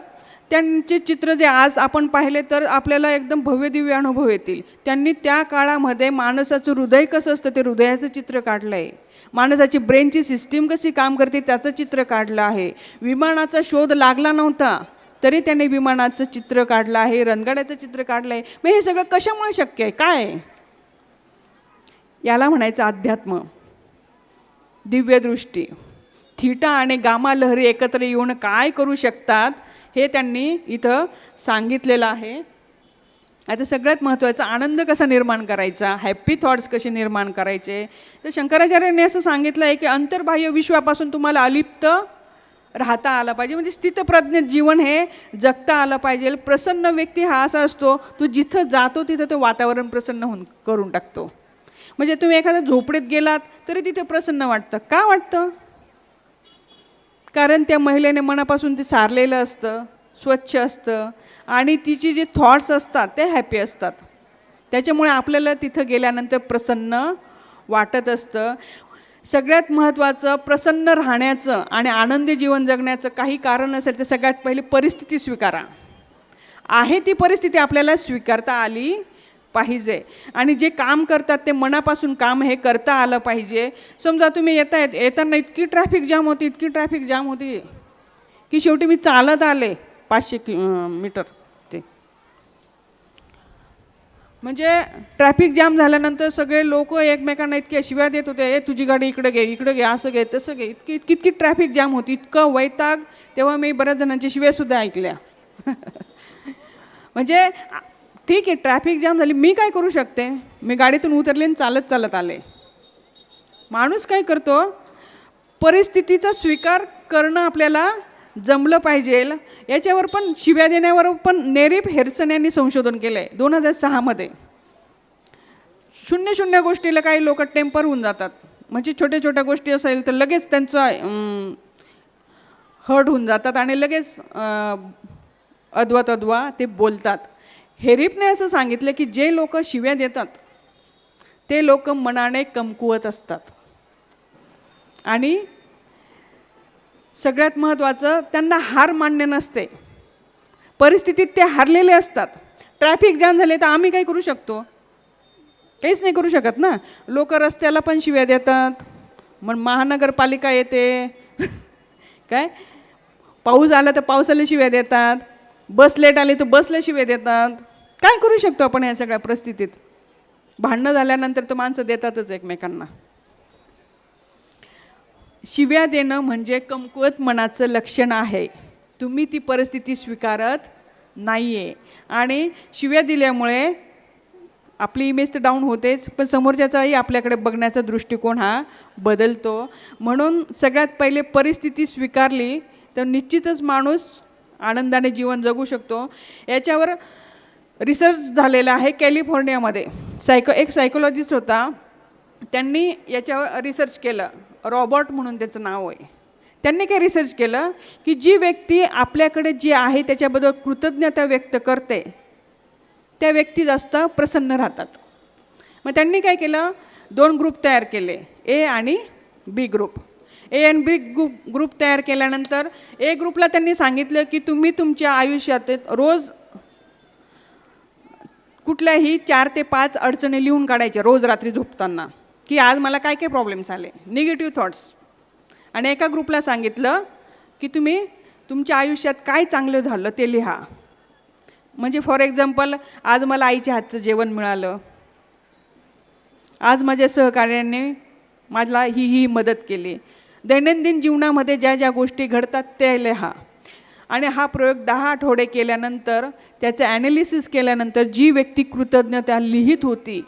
त्यांचे चित्र जे आज आपण पाहिले तर आपल्याला एकदम भव्यदिव्य अनुभव येतील. त्यांनी त्या काळामध्ये माणसाचं हृदय कसं असतं ते हृदयाचं चित्र काढलं आहे. माणसाची ब्रेनची सिस्टीम कशी काम करते त्याचं चित्र काढलं आहे. विमानाचा शोध लागला नव्हता तरी त्याने विमानाचं चित्र काढलं आहे, रणगाड्याचं चित्र काढलं आहे. मग हे सगळं कशामुळे शक्य आहे, काय? याला म्हणायचं अध्यात्म, दिव्यदृष्टी. थीटा आणि गामा लहरी एकत्र येऊन काय करू शकतात हे त्यांनी इथं सांगितलेलं आहे. आता सगळ्यात महत्त्वाचं, आनंद कसा निर्माण करायचा, हॅप्पी थॉट्स कसे निर्माण करायचे. तर शंकराचार्यांनी असं सांगितलं आहे की अंतर्बाह्य विश्वापासून तुम्हाला अलिप्त राहता आला पाहिजे, म्हणजे स्थितप्रज्ञ जीवन हे जगता आलं पाहिजे. प्रसन्न व्यक्ती हा असा असतो, तो जिथं जातो तिथं तो वातावरण प्रसन्न करून टाकतो. म्हणजे तुम्ही एखाद्या झोपडीत गेलात तरी तिथे प्रसन्न वाटतं. का वाटतं? कारण त्या महिलेने मनापासून ते सारलेलं असतं, स्वच्छ असतं आणि तिची जे थॉट्स असतात ते हॅपी असतात. त्याच्यामुळे आपल्याला तिथं गेल्यानंतर प्रसन्न वाटत असतं. सगळ्यात महत्त्वाचं, प्रसन्न राहण्याचं आणि आनंदी जीवन जगण्याचं काही कारण असेल तर सगळ्यात पहिली परिस्थिती स्वीकारा. आहे ती परिस्थिती आपल्याला स्वीकारता आली पाहिजे. आणि जे काम करतात ते मनापासून काम हे करता आलं पाहिजे. समजा तुम्ही येताना इतकी ट्रॅफिक जाम होती की शेवटी मी चालत आले 500 मीटर. ते म्हणजे ट्रॅफिक जाम झाल्यानंतर सगळे लोक एकमेकांना इतक्या शिव्या देत होते, ए तुझी गाडी इकडे घे, असं घे, तसं घे. इतकी ट्रॅफिक जाम होती, इतकं वैताग. तेव्हा मी बऱ्याच जणांची शिव्यासुद्धा ऐकल्या. म्हणजे ठीक आहे, ट्रॅफिक जाम झाली, मी काय करू शकते? मी गाडीतून उतरले आणि चालत आले. माणूस काय करतो, परिस्थितीचा स्वीकार करणं आपल्याला जमलं पाहिजे. याच्यावर पण, शिव्या देण्यावर पण नेरिफ हेर्सन यांनी संशोधन केलं आहे 2006 मध्ये. 0 गोष्टीला काही लोक टेम्पर होऊन जातात. म्हणजे छोट्या गोष्टी असेल तर लगेच त्यांचा हर्ट होऊन जातात आणि लगेच अद्वा ते बोलतात. हेरिफने असं सांगितलं की जे लोक शिव्या देतात ते लोक मनाने कमकुवत असतात आणि सगळ्यात महत्त्वाचं, त्यांना हार मान्य नसते. परिस्थितीत ते हारलेले असतात. ट्रॅफिक जाम झाले तर आम्ही काय करू शकतो? काहीच नाही करू शकत ना. लोक रस्त्याला पण शिव्या देतात, मग महानगरपालिका येते काय, पाऊस आला तर पावसाला शिव्या देतात, बस लेट आली तर बसला शिव्या देतात. काय करू शकतो आपण या सगळ्या परिस्थितीत? भांडणं झाल्यानंतर तर माणसं देतातच एकमेकांना. शिव्या देणं म्हणजे कमकुवत मनाचं लक्षण आहे. तुम्ही ती परिस्थिती स्वीकारत नाही आहे आणि शिव्या दिल्यामुळे आपली इमेज तर डाऊन होतेच, पण समोरच्याचाही आपल्याकडे बघण्याचा दृष्टिकोन हा बदलतो. म्हणून सगळ्यात पहिले परिस्थिती स्वीकारली तर निश्चितच माणूस आनंदाने जीवन जगू शकतो. याच्यावर रिसर्च झालेला आहे कॅलिफोर्नियामध्ये. एक सायकोलॉजिस्ट होता, त्यांनी याच्यावर रिसर्च केलं. रॉबर्ट म्हणून त्याचं नाव आहे. त्यांनी काय रिसर्च केलं की जी व्यक्ती आपल्याकडे जे आहे त्याच्याबद्दल कृतज्ञता व्यक्त करते त्या व्यक्ती जास्त प्रसन्न राहतात. मग त्यांनी काय केलं, 2 ग्रुप तयार केले, ए आणि बी ग्रुप. ए आणि बी ग्रुप तयार केल्यानंतर ए ग्रुपला त्यांनी सांगितलं की तुम्ही तुमच्या आयुष्यात रोज कुठल्याही 4 ते 5 अडचणी लिहून काढायच्या रोज रात्री झोपताना, की आज मला काय काय प्रॉब्लेम्स आले, निगेटिव्ह थॉट्स. आणि एका ग्रुपला सांगितलं की तुम्ही तुमच्या आयुष्यात काय चांगलं झालं ते लिहा. म्हणजे फॉर एक्झाम्पल, आज मला आईच्या हातचं जेवण मिळालं, आज माझ्या सहकार्याने मला ही मदत केली. दैनंदिन जीवनामध्ये ज्या ज्या गोष्टी घडतात ते लिहा. आणि हा प्रयोग 10 आठवडे केल्यानंतर, त्याचं ॲनालिसिस केल्यानंतर जी व्यक्ती कृतज्ञता लिहित होती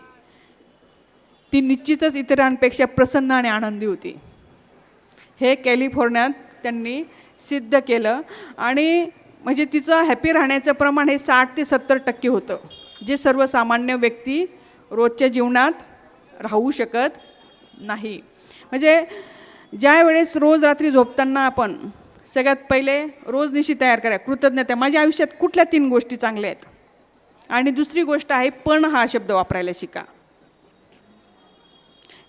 ती निश्चितच इतरांपेक्षा प्रसन्न आणि आनंदी होती. हे कॅलिफोर्नियात त्यांनी सिद्ध केलं. आणि म्हणजे तिचं हॅपी राहण्याचं प्रमाण हे 60 ते 70% होतं, जे सर्वसामान्य व्यक्ती रोजच्या जीवनात राहू शकत नाही. म्हणजे ज्या वेळेस रोज रात्री झोपताना आपण सगळ्यात पहिले रोजनिशी तयार करा कृतज्ञता, माझ्या आयुष्यात कुठल्या 3 गोष्टी चांगल्या आहेत. आणि दुसरी गोष्ट आहे पण हा शब्द वापरायला शिका.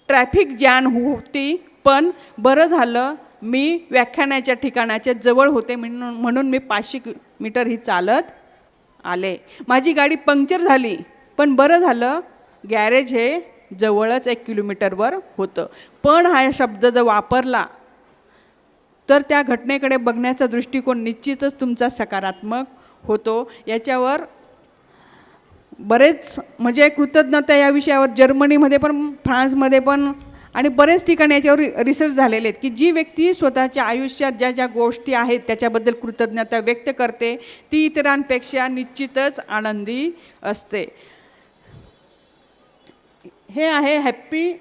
ट्रॅफिक जॅम होती, पण बरं झालं मी व्याख्यानाच्या ठिकाणाच्या जवळ होते म्हणून मी 500 मीटर ही चालत आले. माझी गाडी पंक्चर झाली, पण बरं झालं गॅरेज हे जवळच 1 किलोमीटरवर होतं. पण हा शब्द जर वापरला तर त्या घटनेकडे बघण्याचा दृष्टिकोन निश्चितच तुमचा सकारात्मक होतो. याच्यावर बरेच म्हणजे कृतज्ञता या विषयावर जर्मनीमध्ये पण, फ्रान्समध्ये पण आणि बरेच ठिकाणी याच्यावर रिसर्च झालेले आहेत, की जी व्यक्ती स्वतःच्या आयुष्यात ज्या ज्या गोष्टी आहेत त्याच्याबद्दल कृतज्ञता व्यक्त करते ती इतरांपेक्षा निश्चितच आनंदी असते. हे आहे हॅपी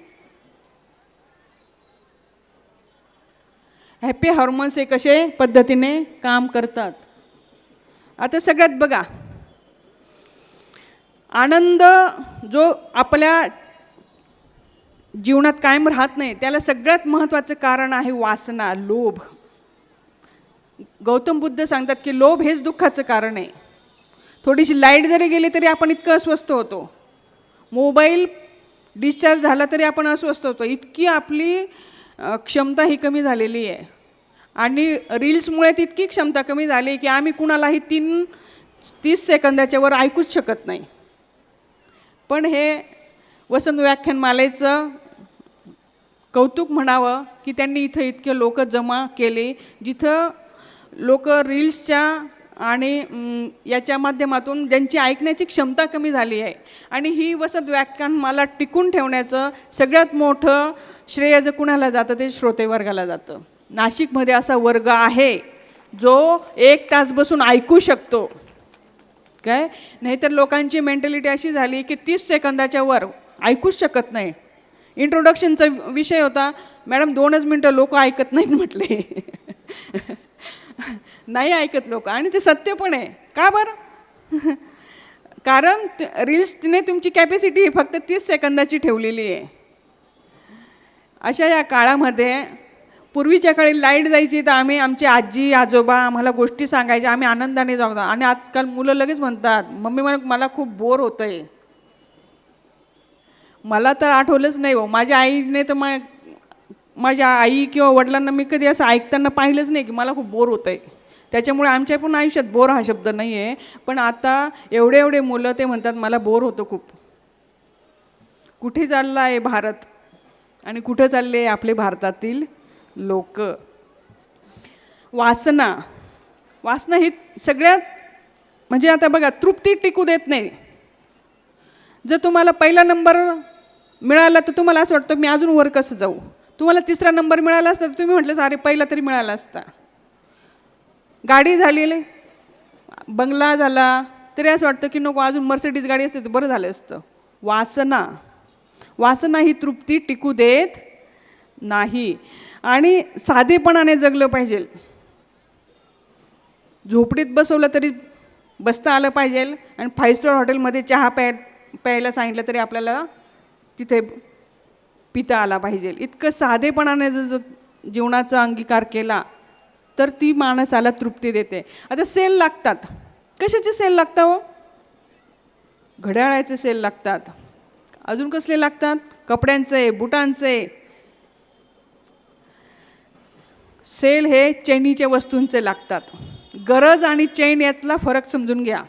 हार्मोन्स हे कसे पद्धतीने काम करतात. आता सगळ्यात बघा, आनंद जो आपल्या जीवनात कायम राहत नाही त्याला सगळ्यात महत्त्वाचं कारण आहे वासना, लोभ. गौतम बुद्ध सांगतात की लोभ हेच दुःखाचं कारण आहे. थोडीशी लाईट जरी गेली तरी आपण इतकं अस्वस्थ होतो, मोबाईल डिस्चार्ज झाला तरी आपण अस्वस्थ होतो. इतकी आपली क्षमता ही कमी झालेली आहे. आणि रील्समुळे तितकी क्षमता कमी झाली की आम्ही कुणालाही 30 सेकंदाच्या वर ऐकूच शकत नाही. पण हे वसंत व्याख्यानमालेचं कौतुक म्हणावं की त्यांनी इथं इतके लोक जमा केले, जिथं लोक रील्सच्या आणि याच्या माध्यमातून ज्यांची ऐकण्याची क्षमता कमी झाली आहे. आणि ही वसंत व्याख्यानमाला टिकून ठेवण्याचं सगळ्यात मोठं श्रेय जर कुणाला जातं ते श्रोते वर्गाला जातं. नाशिकमध्ये असा वर्ग आहे जो 1 तास बसून ऐकू शकतो. काय नाहीतर लोकांची मेंटॅलिटी अशी झाली की 30 सेकंदाच्या वर ऐकूच शकत नाही. इंट्रोडक्शनचा विषय होता, मॅडम 2च मिनटं लोक ऐकत नाहीत म्हटले. नाही ऐकत लोक, आणि ते सत्य पण आहे. का बरं? कारण रील्सने तुमची कॅपॅसिटी फक्त 30 सेकंदाची ठेवलेली आहे. अशा या काळामध्ये पूर्वीच्या काळी लाईट जायची तर आम्ही आमची आजी आजोबा आम्हाला गोष्टी सांगायचे, आम्ही आनंदाने जातो. आणि आजकाल मुलं लगेच म्हणतात, मम्मी मला खूप बोर होतं आहे. मला तर आठवलंच नाही हो, माझ्या आईने तर माझ्या आई किंवा वडिलांना मी कधी असं ऐकताना पाहिलंच नाही की मला खूप बोर होतं आहे. त्याच्यामुळे आमच्या पण आयुष्यात बोर हा शब्द नाही आहे. पण आता एवढे मुलं ते म्हणतात मला बोर होतं खूप. कुठे चालला आहे भारत आणि कुठं चालले आपले भारतातील लोक? वासना ही सगळ्यात म्हणजे आता बघा, तृप्ती टिकू देत नाही. जर तुम्हाला पहिला नंबर मिळाला तर तुम्हाला असं वाटतं मी अजून वर कसं जाऊ. तुम्हाला 3रा नंबर मिळाला असता तर तुम्ही म्हटलं अरे पहिला तरी मिळाला असता. गाडी झाली, बंगला झाला तरी असं वाटतं की नको अजून मर्सिडीज गाडी असते तर बरं झालं असतं. वासना ही तृप्ती टिकू देत नाही. आणि साधेपणाने जगलं पाहिजे. झोपडीत बसवलं तरी बसता आलं पाहिजे, आणि 5 स्टार हॉटेलमध्ये चहा प्यायला सांगितलं तरी आपल्याला तिथे पिता आला पाहिजे. इतकं साधेपणाने जर जीवनाचा अंगीकार केला तर ती माणसाला तृप्ती देते. आता सेल लागतात. कशाचे सेल लागतात हो? घड्याळाचे सेल लागतात. अजून कसले लागतात? कपड्यांचे, बुटांचे. सेल हे चैनीच्या वस्तूंचे लागतात. गरज आणि चैन यातला फरक समजून घ्या.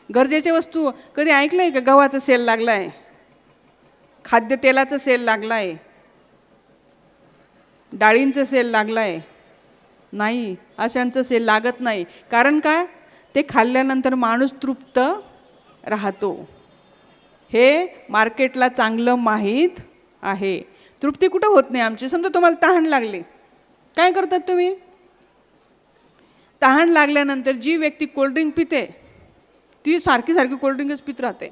गरजेच्या वस्तू कधी ऐकलं आहे का? गव्हाचा सेल लागला आहे, खाद्यतेलाचा सेल लागला आहे, डाळींचा सेल लागला आहे, नाही, अशांचं सेल लागत नाही. कारण काय? ते खाल्ल्यानंतर माणूस तृप्त राहतो. हे मार्केटला चांगलं माहीत आहे. तृप्ती कुठं होत नाही आमची. समजा तुम्हाला तहान लागली, काय करतात तुम्ही? तहान लागल्यानंतर जी व्यक्ती कोल्ड्रिंक पिते ती सारखी सारखी कोल्ड्रिंकच पित राहते.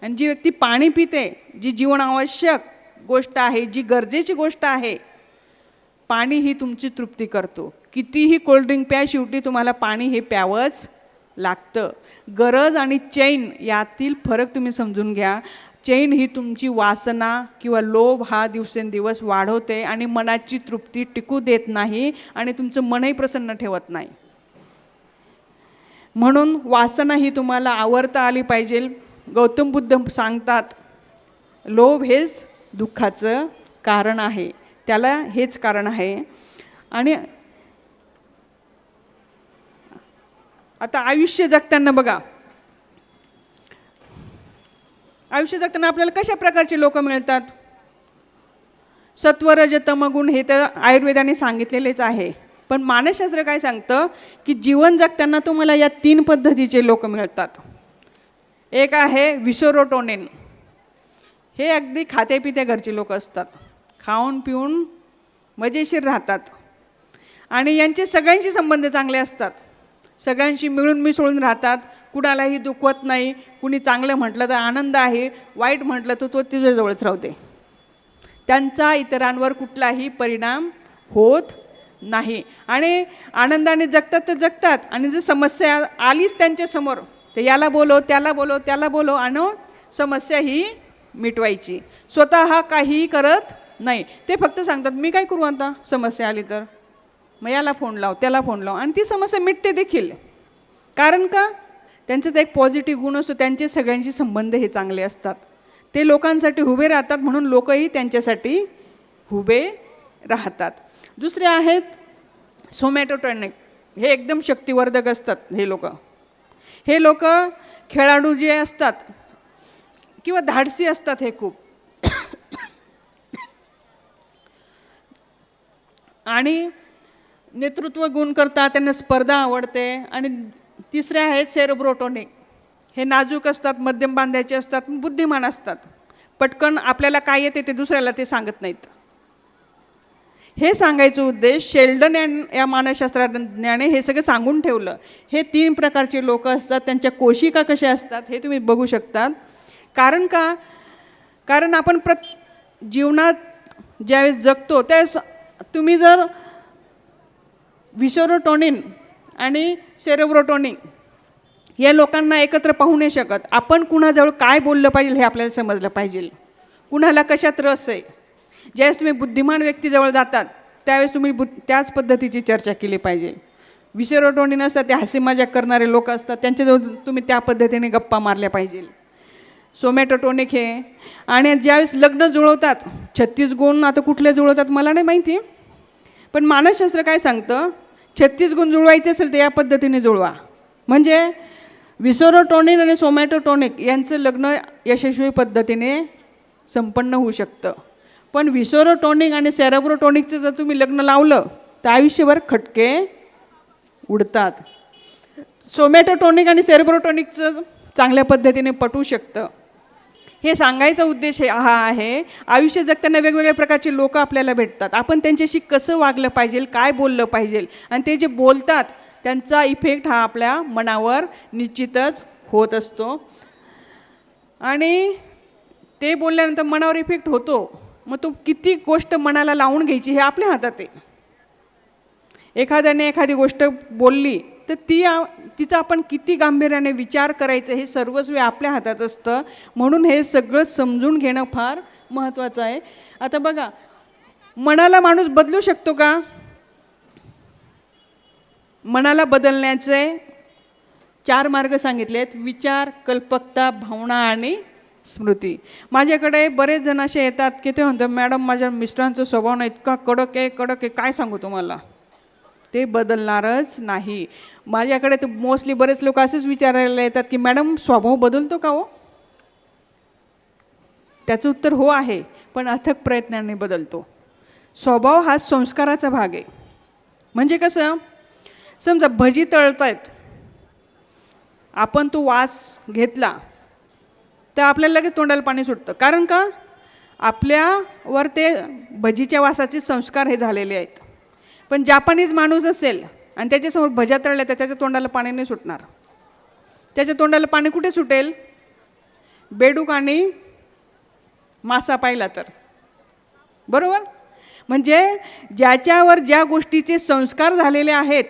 आणि जी व्यक्ती पाणी पिते, जी जीवनावश्यक गोष्ट आहे, जी गरजेची गोष्ट आहे, पाणी ही तुमची तृप्ती करतो. कितीही कोल्ड्रिंक प्या, शेवटी तुम्हाला पाणी हे प्यावंच लागतं. गरज आणि चैन यातील फरक तुम्ही समजून घ्या. चैन ही तुमची वासना किंवा लोभ हा दिवसेंदिवस वाढवते आणि मनाची तृप्ती टिकू देत नाही आणि तुमचं मनही प्रसन्न ठेवत नाही. म्हणून वासना ही तुम्हाला आवरता आली पाहिजे. गौतम बुद्ध सांगतात, लोभ हेच दुःखाचं कारण आहे. त्याला हेच कारण आहे. आणि आता आयुष्य जगताना बघा, आयुष्य जगताना आपल्याला कशा प्रकारचे लोक मिळतात? सत्व रज तम गुण हे तर आयुर्वेदाने सांगितलेलेच आहे. पण मानसशास्त्र काय सांगतं की जीवन जगताना तुम्हाला या 3 पद्धतीचे लोक मिळतात. एक आहे विसोरोटोनिन. हे अगदी खातेपिते घरचे लोक असतात, खाऊन पिऊन मजेशीर राहतात आणि यांचे सगळ्यांशी संबंध चांगले असतात. सगळ्यांशी मिळून मिसळून राहतात, कुणालाही दुखवत नाही. कुणी चांगलं म्हटलं तर आनंद आहे, वाईट म्हटलं तर तो तुझ्याजवळच राहते. त्यांचा इतरांवर कुठलाही परिणाम होत नाही आणि आनंदाने जगतात तर जगतात. आणि जर समस्या आलीच त्यांच्यासमोर तर याला बोलो, त्याला बोलो, त्याला बोलो आणि समस्या ही मिटवायची. स्वतः काहीही करत नाही. ते फक्त सांगतात मी काय करू आता, समस्या आली तर मग याला फोन लाव, त्याला फोन लाव, आणि ती समस्या मिटते देखील. कारण का? त्यांच्यात एक पॉझिटिव्ह गुण असतो, त्यांचे सगळ्यांशी संबंध हे चांगले असतात. ते लोकांसाठी उभे राहतात म्हणून लोकही त्यांच्यासाठी उभे राहतात. दुसरे आहेत सोमॅटोटॉनिक. हे एकदम शक्तिवर्धक असतात. हे लोक खेळाडू जे असतात किंवा धाडसी असतात हे खूप. आणि नेतृत्व गुण करतात, त्यांना स्पर्धा आवडते. आणि तिसरे आहेत सेरेब्रोटोनिक. हे नाजूक असतात, मध्यम बांध्याचे असतात, बुद्धिमान असतात. पटकन आपल्याला काय येते ते दुसऱ्याला ते सांगत नाहीत. हे सांगायचं उद्देश शेल्डन या मानसशास्त्रज्ञाने हे सगळं सांगून ठेवलं. हे 3 प्रकारचे लोक असतात. त्यांच्या कोशिका कशा असतात हे तुम्ही बघू शकतात. कारण का? कारण आपण जीवनात ज्यावेळेस जगतो त्यावेळेस तुम्ही जर विसोरोटोनिन आणि सेरेब्रोटोनिक या लोकांना एकत्र पाहू नाही शकत. आपण कुणाजवळ काय बोललं पाहिजे हे आपल्याला समजलं पाहिजे. कुणाला कशात रस आहे. ज्यावेळेस तुम्ही बुद्धिमान व्यक्तीजवळ जातात त्यावेळेस तुम्ही त्याच पद्धतीची चर्चा केली पाहिजे. विसोरोटोनिन असतात ते हसी मजाक करणारे लोक असतात, त्यांच्याजवळ तुम्ही त्या पद्धतीने गप्पा मारल्या पाहिजे. सोमॅटोटोनिक हे. आणि ज्यावेळेस लग्न जुळवतात, 36 गुण आता कुठले जुळवतात मला नाही माहिती, पण मानसशास्त्र काय सांगतं, 36 गुण जुळवायचे असेल तर या पद्धतीने जुळवा. म्हणजे विसोरोटोनिन आणि सोमॅटोटोनिक यांचं लग्न यशस्वी पद्धतीने संपन्न होऊ शकतं. पण विसोरोटोनिक आणि सेरेब्रोटोनिकचं जर तुम्ही लग्न लावलं तर आयुष्यभर खटके उडतात. सोमॅटोटोनिक आणि सेरेब्रोटोनिकचं चांगल्या पद्धतीने पटू शकतं. हे सांगायचा उद्देश हा आहे, आयुष्य जगताना वेगवेगळ्या प्रकारचे लोक आपल्याला भेटतात. आपण त्यांच्याशी कसं वागलं पाहिजे, काय बोललं पाहिजे, आणि ते जे बोलतात त्यांचा इफेक्ट हा आपल्या मनावर निश्चितच होत असतो. आणि ते बोलल्यानंतर मनावर इफेक्ट होतो. मग तो किती गोष्ट मनाला लावून घ्यायची हे आपल्या हातात आहे. एखाद्याने एखादी गोष्ट बोलली तर तिचा आपण किती गांभीर्याने विचार करायचं हे सर्वस्वी आपल्या हातात असतं. म्हणून हे सगळं समजून घेणं फार महत्त्वाचं आहे. आता बघा, मनाला माणूस बदलू शकतो का? मनाला बदलण्याचे 4 मार्ग सांगितलेत: विचार, कल्पकता, भावना आणि स्मृती. माझ्याकडे बरेच जण असे येतात की ते म्हणतात मॅडम माझ्या मिस्टरांचा स्वभाव ना इतका कडक आहे, काय सांगू तुम्हाला. ते बदलणारच नाही. माझ्याकडे तर मोस्टली बरेच लोक असेच विचारायला येतात की मॅडम स्वभाव बदलतो का हो. त्याचं उत्तर हो आहे, पण अथक प्रयत्नांनी बदलतो. स्वभाव हा संस्काराचा भाग आहे. म्हणजे कसं, समजा भजी तळतायत, आपण तो वास घेतला तर आपल्याला लगेच तोंडाला पाणी सुटतं. कारण का, आपल्यावर ते भजीच्या वासाचे संस्कार हे झालेले आहेत. पण जापानीज माणूस असेल आणि त्याच्यासमोर भज्या तळल्या तर त्याच्या तोंडाला पाणी नाही सुटणार. त्याच्या तोंडाला पाणी कुठे सुटेल, बेडूक आणि मासा पाहिला तर. बरोबर. म्हणजे ज्याच्यावर ज्या गोष्टीचे संस्कार झालेले आहेत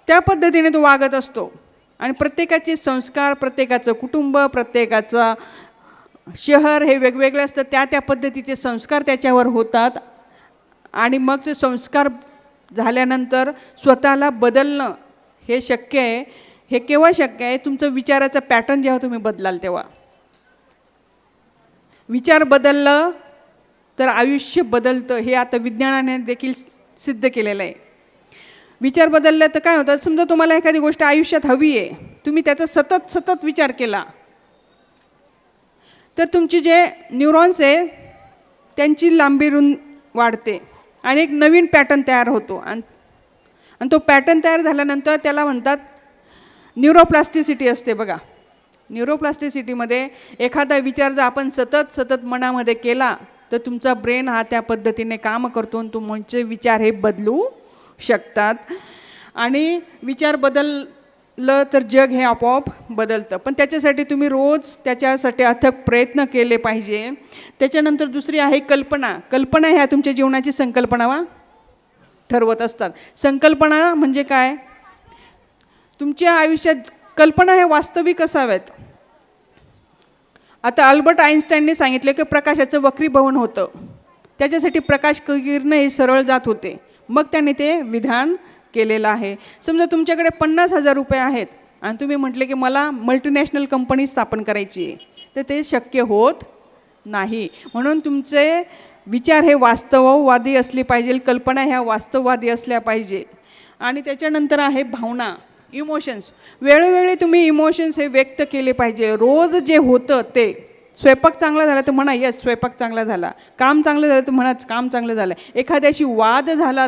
त्या पद्धतीने तो वागत असतो. आणि प्रत्येकाचे संस्कार, प्रत्येकाचं कुटुंब, प्रत्येकाचं शहर हे वेगवेगळे असतं. त्या पद्धतीचे संस्कार त्याच्यावर होतात. आणि मग ते संस्कार झाल्यानंतर स्वतःला बदलणं हे शक्य आहे. हे केव्हा शक्य आहे, तुमचं विचाराचं पॅटर्न जेव्हा तुम्ही बदलाल तेव्हा. विचार बदललं तर आयुष्य बदलतं, हे आता विज्ञानाने देखील सिद्ध केलेलं आहे. विचार बदलले तर काय होतं, समजा तुम्हाला एखादी गोष्ट आयुष्यात हवी आहे, तुम्ही त्याचा सतत विचार केला तर तुमची जे न्यूरॉन्स आहे त्यांची लांबी रुंद वाढते आणि एक नवीन पॅटर्न तयार होतो. आणि तो पॅटर्न तयार झाल्यानंतर त्याला म्हणतात न्यूरोप्लास्टिसिटी असते बघा. न्यूरोप्लास्टिसिटीमध्ये एखादा विचार जर आपण सतत मनामध्ये केला तर तुमचा ब्रेन हा त्या पद्धतीने काम करतो आणि तुमचे विचार हे बदलू शकतात. आणि विचार बदललं तर जग हे आपोआप बदलतं. पण त्याच्यासाठी तुम्ही रोज त्याच्यासाठी अथक प्रयत्न केले पाहिजे. त्याच्यानंतर दुसरी आहे कल्पना. कल्पना ह्या तुमच्या जीवनाची संकल्पना ठरवत असतात. संकल्पना म्हणजे काय, तुमच्या आयुष्यात कल्पना हे वास्तविक असाव्यात. आता अल्बर्ट आइन्स्टाईनने सांगितले की प्रकाशाचं वक्रीभवन होतं, त्याच्यासाठी प्रकाश किरण हे सरळ जात होते. मग त्यांनी ते विधान केलेलं आहे. समजा तुमच्याकडे 50,000 रुपये आहेत आणि तुम्ही म्हटले की मला मल्टीनॅशनल कंपनी स्थापन करायची आहे, तर ते शक्य होत नाही. म्हणून तुमचे विचार हे वास्तववादी असले पाहिजे, कल्पना ह्या वास्तववादी असल्या पाहिजे. आणि त्याच्यानंतर आहे भावना, इमोशन्स. वेळोवेळी तुम्ही इमोशन्स हे व्यक्त केले पाहिजे. रोज जे होतं ते, स्वयंपाक चांगला झाला तर म्हणा यस स्वयंपाक चांगला झाला, काम चांगलं झालं तर म्हणा काम चांगलं झालं. एखाद्याशी वाद झाला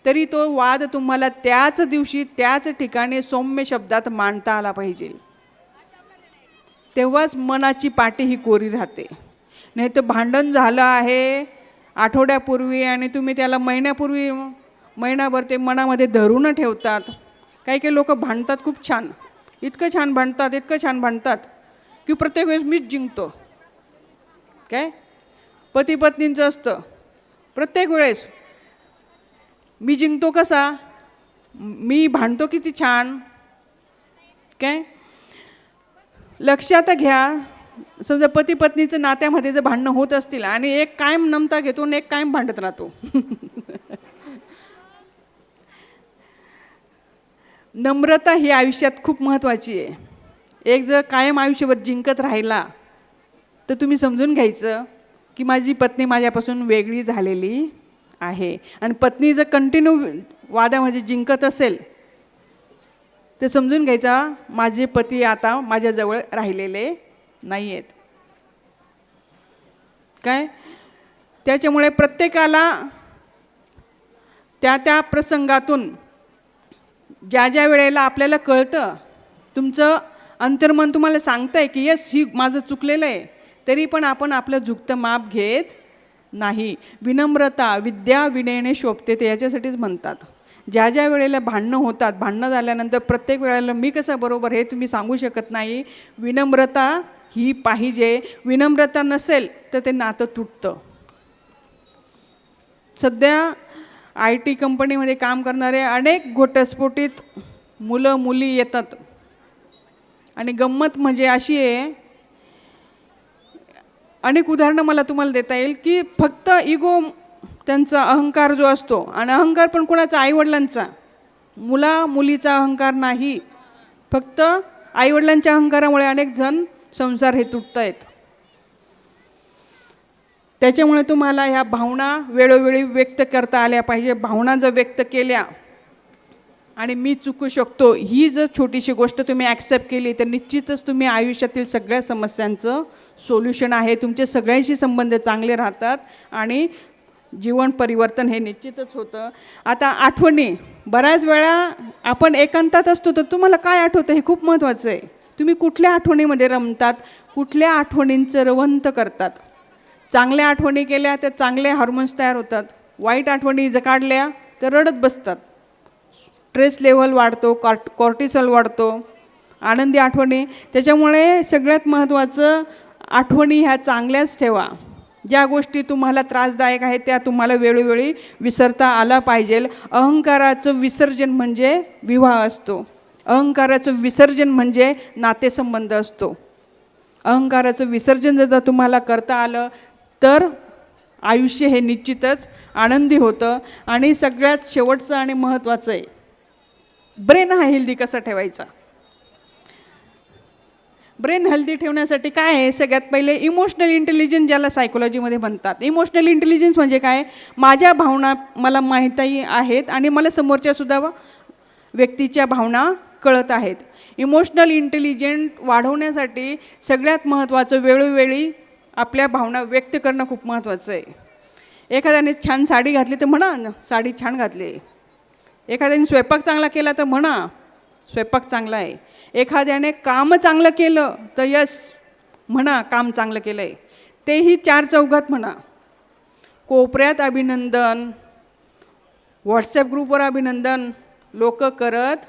तरी तो वाद तुम्हाला त्याच दिवशी त्याच ठिकाणी सौम्य शब्दात मांडता आला पाहिजे. तेव्हाच मनाची पाटी ही कोरी राहते. नाही तर भांडण झालं आहे आठवड्यापूर्वी आणि तुम्ही त्याला महिनाभर ते मनामध्ये धरून ठेवतात. काही लोक भांडतात खूप छान, इतकं छान भांडतात की प्रत्येक वेळेस मीच जिंकतो. काय पती पत्नींचं असतं, प्रत्येक वेळेस मी जिंकतो. कसा, मी भांडतो किती छान. काय लक्षात घ्या, समजा पती पत्नीचं नात्यामध्ये जर भांडणं होत असतील आणि एक कायम नमता घेतो आणि एक कायम भांडत राहतो नम्रता ही आयुष्यात खूप महत्त्वाची आहे. एक जर कायम आयुष्यभर जिंकत राहिला तर तुम्ही समजून घ्यायचं की माझी पत्नी माझ्यापासून वेगळी झालेली आहे. आणि पत्नी जर कंटिन्यू वादामध्ये जिंकत असेल तर समजून घ्यायचा माझे पती आता माझ्याजवळ राहिलेले नाही आहेत. काय त्याच्यामुळे प्रत्येकाला त्या प्रसंगातून ज्या वेळेला आपल्याला कळतं, तुमचं अंतर्मन तुम्हाला सांगतं आहे की यस ही माझं चुकलेलं आहे, तरी पण आपण आपलं झुकतं माप घेत नाही. विनम्रता विद्या विनयने शोभते ते याच्यासाठीच म्हणतात. ज्या वेळेला भांडणं होतात, भांडणं झाल्यानंतर प्रत्येक वेळेला मी कसं बरोबर हे तुम्ही सांगू शकत नाही. विनम्रता ही पाहिजे. विनम्रता नसेल तर ते नातं तुटतं. सध्या IT कंपनीमध्ये काम करणारे अनेक घटस्फोटित मुलं मुली येतात. आणि गंमत म्हणजे अशी आहे, अनेक उदाहरणं मला तुम्हाला देता येईल की फक्त इगो, त्यांचा अहंकार जो असतो, आणि अहंकार पण कोणाचा, आईवडिलांचा, मुला मुलीचा अहंकार नाही. फक्त आईवडिलांच्या अहंकारामुळे अनेक जण संसार हे तुटत आहेत. त्याच्यामुळे तुम्हाला ह्या भावना वेळोवेळी व्यक्त करता आल्या पाहिजे. भावना जर व्यक्त केल्या आणि मी चुकू शकतो ही जर छोटीशी गोष्ट तुम्ही ॲक्सेप्ट केली तर निश्चितच तुम्ही आयुष्यातील सगळ्या समस्यांचं सोल्युशन आहे. तुमचे सगळ्यांशी संबंध चांगले राहतात आणि जीवन परिवर्तन हे निश्चितच होतं. आता आठवणी, बऱ्याच वेळा आपण एकांतात असतो तर तुम्हाला काय आठवतं हे खूप महत्त्वाचं आहे. तुम्ही कुठल्या आठवणीमध्ये रमतात, कुठल्या आठवणींचं रवंत करतात. चांगल्या आठवणी केल्या तर चांगले हार्मोन्स तयार होतात, वाईट आठवणी जर काढल्या तर रडत बसतात. स्ट्रेस लेव्हल वाढतो, कॉर्टिसॉल वाढतो. आनंदी आठवणी, त्याच्यामुळे सगळ्यात महत्त्वाचं आठवणी ह्या चांगल्याच ठेवा. ज्या गोष्टी तुम्हाला त्रासदायक आहेत त्या तुम्हाला वेळोवेळी विसरता आला पाहिजे. अहंकाराचं विसर्जन म्हणजे विवाह असतो. अहंकाराचं विसर्जन म्हणजे नातेसंबंध असतो. अहंकाराचं विसर्जन जर तुम्हाला करता आलं तर आयुष्य हे निश्चितच आनंदी होतं. आणि सगळ्यात शेवटचं आणि महत्त्वाचं आहे, ब्रेन हा हेल्दी कसा ठेवायचा. ब्रेन हेल्दी ठेवण्यासाठी काय आहे, सगळ्यात पहिले इमोशनल इंटेलिजन्स, ज्याला सायकोलॉजीमध्ये म्हणतात. इमोशनल इंटेलिजन्स म्हणजे काय, माझ्या भावना मला माहीतही आहेत आणि मला समोरच्यासुद्धा व्यक्तीच्या भावना कळत आहेत. इमोशनल इंटेलिजन्स वाढवण्यासाठी सगळ्यात महत्त्वाचं वेळोवेळी आपल्या भावना व्यक्त करणं खूप महत्त्वाचं आहे. एखाद्याने छान साडी घातली तर म्हणा साडी छान घातली. एखाद्याने स्वयंपाक चांगला केला तर म्हणा स्वयंपाक चांगला आहे. एखाद्याने काम चांगलं केलं तर यस म्हणा काम चांगलं केलं आहे. तेही चार चौघात म्हणा. कोपऱ्यात अभिनंदन, व्हॉट्सॲप ग्रुपवर अभिनंदन लोक करत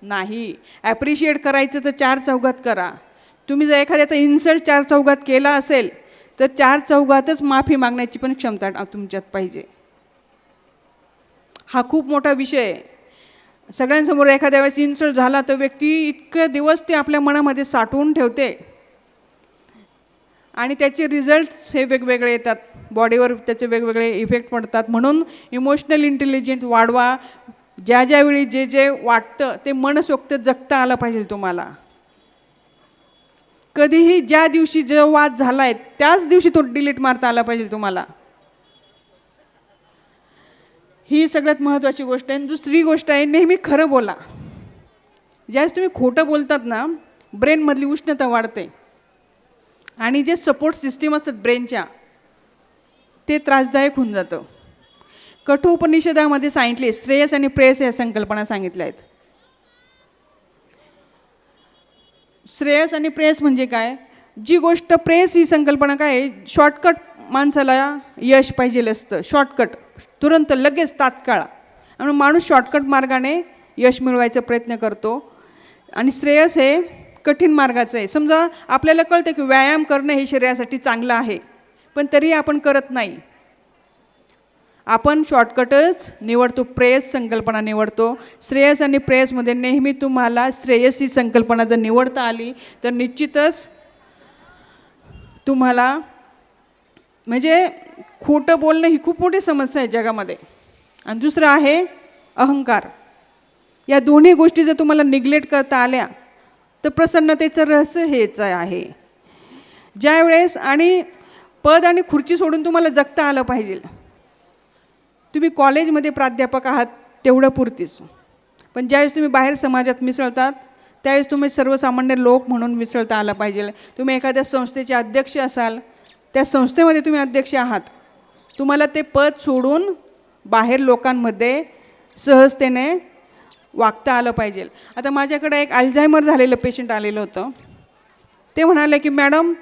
नाही. ॲप्रिशिएट करायचं तर चार चौघात करा. तुम्ही जर एखाद्याचा इन्सल्ट चार चौघात केला असेल तर चार चौघातच माफी मागण्याची पण क्षमता तुमच्यात पाहिजे. हा खूप मोठा विषय आहे. सगळ्यांसमोर एखाद्या वेळेस इन्सल्ट झाला तर व्यक्ती इतके दिवस ते आपल्या मनामध्ये साठवून ठेवते आणि त्याचे रिझल्ट्स हे वेगवेगळे येतात, बॉडीवर त्याचे वेगवेगळे इफेक्ट पडतात. म्हणून इमोशनल इंटेलिजन्स वाढवा. ज्या ज्यावेळी जे जे वाटतं ते मनसोक्त जगता आलं पाहिजे तुम्हाला. कधीही ज्या दिवशी जो वाद झाला आहे त्याच दिवशी तो डिलीट मारता आला पाहिजे तुम्हाला. ही सगळ्यात महत्त्वाची गोष्ट आहे. दुसरी गोष्ट आहे, नेहमी खरं बोला. ज्यावेळेस तुम्ही खोटं बोलतात ना ब्रेनमधली उष्णता वाढते आणि जे सपोर्ट सिस्टीम असतात ब्रेनच्या ते त्रासदायक होऊन जातं. कठोपनिषदामध्ये सांगितले श्रेयस आणि प्रेयस या संकल्पना सांगितल्या आहेत. श्रेयस आणि प्रेयस म्हणजे काय, जी गोष्ट प्रेयस ही संकल्पना काय आहे, शॉर्टकट माणसाला यश पाहिजे असतं. शॉर्टकट तुरंत लगेच तात्काळ, आणि माणूस शॉर्टकट मार्गाने यश मिळवायचा प्रयत्न करतो. आणि श्रेयस हे कठीण मार्गाचं आहे. समजा आपल्याला कळतं की व्यायाम करणं हे शरीरासाठी चांगलं आहे पण तरी आपण करत नाही. आपण शॉर्टकटच निवडतो, प्रेयस संकल्पना निवडतो. श्रेयस आणि प्रेयसमध्ये नेहमी तुम्हाला श्रेयस ही संकल्पना जर निवडता आली तर निश्चितच तुम्हाला, म्हणजे खोटं बोलणं ही खूप मोठी समस्या आहे जगामध्ये. आणि दुसरं आहे अहंकार. या दोन्ही गोष्टी जर तुम्हाला निग्लेक्ट करता आल्या तर प्रसन्नतेचं रहस्य हेच आहे. ज्यावेळेस आणि पद आणि खुर्ची सोडून तुम्हाला जगता आलं पाहिजे. तुम्ही कॉलेजमध्ये प्राध्यापक आहात तेवढं पुरतीच, पण ज्यावेळेस तुम्ही बाहेर समाजात मिसळतात त्यावेळेस तुम्ही सर्वसामान्य लोक म्हणून मिसळता आला पाहिजे. तुम्ही एखाद्या संस्थेचे अध्यक्ष असाल, त्या संस्थेमध्ये तुम्ही अध्यक्ष आहात, तुम्हाला ते पद सोडून बाहेर लोकांमध्ये सहजतेने वागता आलं पाहिजे. आता माझ्याकडे एक अल्झायमर झालेलं पेशंट आलेलं होतं. ते म्हणाले की मॅडम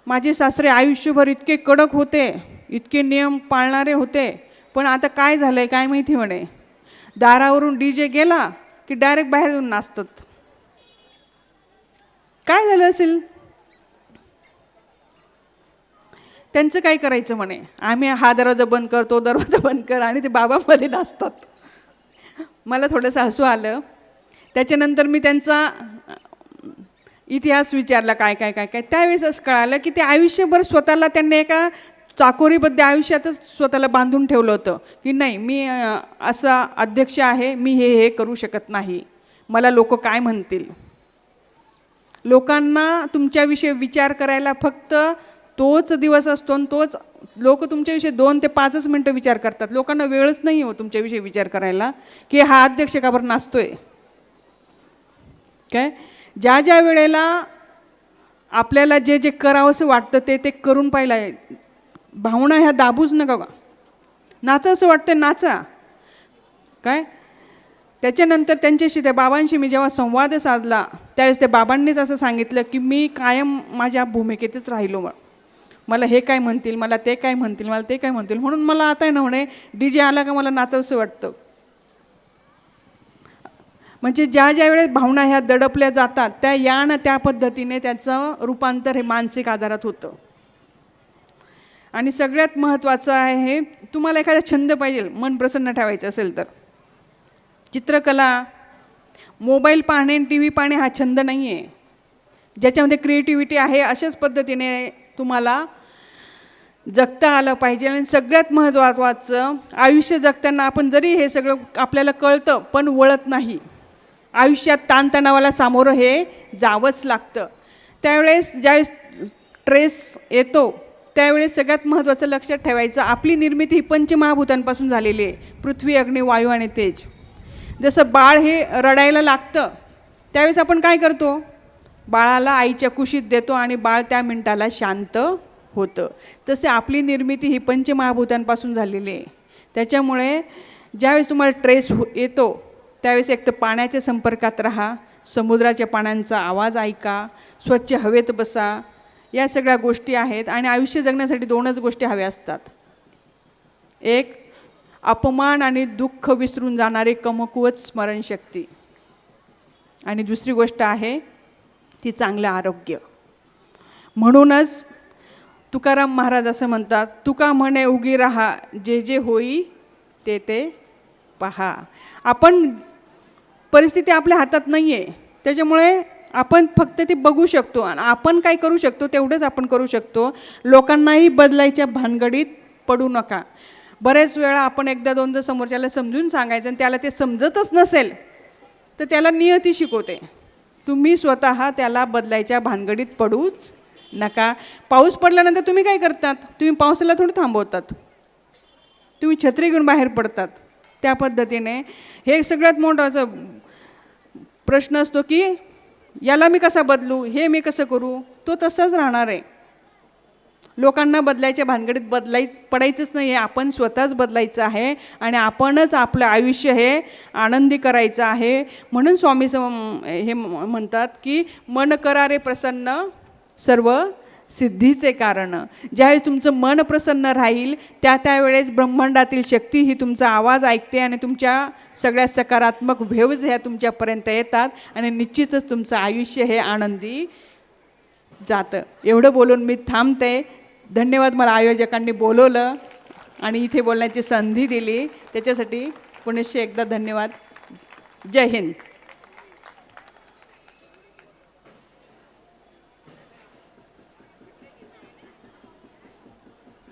माझे सासरे आयुष्यभर इतके कडक होते, इतके नियम पाळणारे होते, पण आता काय झालं आहे काय माहिती म्हणे, दारावरून DJ गेला की डायरेक्ट बाहेर येऊन नाचतात. काय झालं असेल, त्यांचं काय करायचं म्हणे, आम्ही हा दरवाजा बंद कर तो दरवाजा बंद कर, आणि ते बाबामध्ये नाचतात. मला थोडंसं हसू आलं. त्याच्यानंतर मी त्यांचा इतिहास विचारला काय काय काय काय. त्यावेळेस असं कळालं की ते आयुष्यभर स्वतःला त्यांनी एका चाकोरीबद्ध आयुष्यातच स्वतःला बांधून ठेवलं होतं की नाही मी असा अध्यक्ष आहे, मी हे करू शकत नाही. मला लोक काय म्हणतील. लोकांना तुमच्याविषयी विचार करायला फक्त तोच दिवस असतो आणि तोच लोक तुमच्याविषयी 2 ते 5च मिनटं विचार करतात. लोकांना वेळच नाही हो तुमच्याविषयी विचार करायला की हा अध्यक्ष का बरं नाचतोय. काय ज्या ज्या वेळेला आपल्याला जे जे करावंसं वाटतं ते ते करून पाहिलं आहे. भावना ह्या दाबूच नका. नाचा असं वाटतं नाचा. काय त्याच्यानंतर त्यांच्याशी त्या बाबांशी मी जेव्हा संवाद साधला त्यावेळेस त्या बाबांनीच असं सांगितलं की मी कायम माझ्या भूमिकेतच राहिलो. मला हे काय म्हणतील, मला ते काय म्हणतील, मला ते काय म्हणतील, म्हणून मला आता आहे ना म्हणे DJ आला का मला नाचावंसं वाटतं. म्हणजे ज्या ज्या वेळेस भावना ह्या दडपल्या जातात त्या या ना त्या पद्धतीने त्याचं रूपांतर हे मानसिक आजारात होतं. आणि सगळ्यात महत्त्वाचं आहे तुम्हाला एखादा छंद पाहिजे मन प्रसन्न ठेवायचं असेल तर चित्रकला, मोबाईल पाहणे, TV पाहणे हा छंद नाही आहे. ज्याच्यामध्ये क्रिएटिव्हिटी आहे अशाच पद्धतीने तुम्हाला जगता आलं पाहिजे. आणि सगळ्यात महत्त्वाचं आयुष्य जगताना आपण जरी हे सगळं आपल्याला कळतं पण वळत नाही. आयुष्यात ताणतणावाला सामोरं हे जावंच लागतं. त्यावेळेस ज्यावेळेस स्ट्रेस येतो त्यावेळेस सगळ्यात महत्त्वाचं लक्षात ठेवायचं आपली निर्मिती ही पंचमहाभूतांपासून झालेली आहे. पृथ्वी, अग्नी, वायू आणि तेज. जसं बाळ हे रडायला लागतं त्यावेळेस आपण काय करतो, बाळाला आईच्या कुशीत देतो आणि बाळ त्या मिनिटाला शांत होतं. तसे आपली निर्मिती ही पंचमहाभूतांपासून झालेली आहे. त्याच्यामुळे ज्यावेळेस तुम्हाला स्ट्रेस येतो त्यावेळेस एक तर पाण्याच्या संपर्कात राहा, समुद्राच्या पाण्याचा आवाज ऐका, स्वच्छ हवेत बसा. या सगळ्या गोष्टी आहेत. आणि आयुष्य जगण्यासाठी 2च गोष्टी हव्या असतात. एक अपमान आणि दुःख विसरून जाणारी कमकुवत स्मरणशक्ती आणि दुसरी गोष्ट आहे ती चांगलं आरोग्य. म्हणूनच तुकाराम महाराज असं म्हणतात, तुका म्हणे उगी राहा, जे जे होई ते ते पहा. आपण परिस्थिती आपल्या हातात नाही आहे त्याच्यामुळे आपण फक्त ते बघू शकतो आणि आपण काय करू शकतो तेवढंच आपण करू शकतो. लोकांनाही बदलायच्या भानगडीत पडू नका. बरेच वेळा आपण एकदा दोनदा समोरच्याला समजून सांगायचं आणि त्याला ते समजतच नसेल तर त्याला नियती शिकवते. तुम्ही स्वतः त्याला बदलायच्या भानगडीत पडूच नका. पाऊस पडल्यानंतर तुम्ही काय करतात, तुम्ही पावसाला थोडं थांबवतात, तुम्ही छत्री घेऊन बाहेर पडतात. त्या पद्धतीने हे सगळ्यात मोठा प्रश्न असतो की याला मी कसा बदलू, हे मी कसं करू, तो तसाच राहणार आहे. लोकांना बदलायच्या भानगडीत पडायचंच नाही आहे. आपण स्वतःच बदलायचं आहे आणि आपणच आपलं आयुष्य हे आनंदी करायचं आहे. म्हणून स्वामी हे म्हणतात की मन करा रे प्रसन्न, सर्व सिद्धीचे कारण. ज्यावेळेस तुमचं मन प्रसन्न राहील त्यावेळेस ब्रह्मांडातील शक्ती ही तुमचा आवाज ऐकते आणि तुमच्या सगळ्या सकारात्मक वेव्ज ह्या तुमच्यापर्यंत येतात आणि निश्चितच तुमचं आयुष्य हे आनंदी जातं. एवढं बोलून मी थांबते. धन्यवाद. मला आयोजकांनी बोलवलं आणि इथे बोलण्याची संधी दिली त्याच्यासाठी पुनश्च एकदा धन्यवाद. जय हिंद.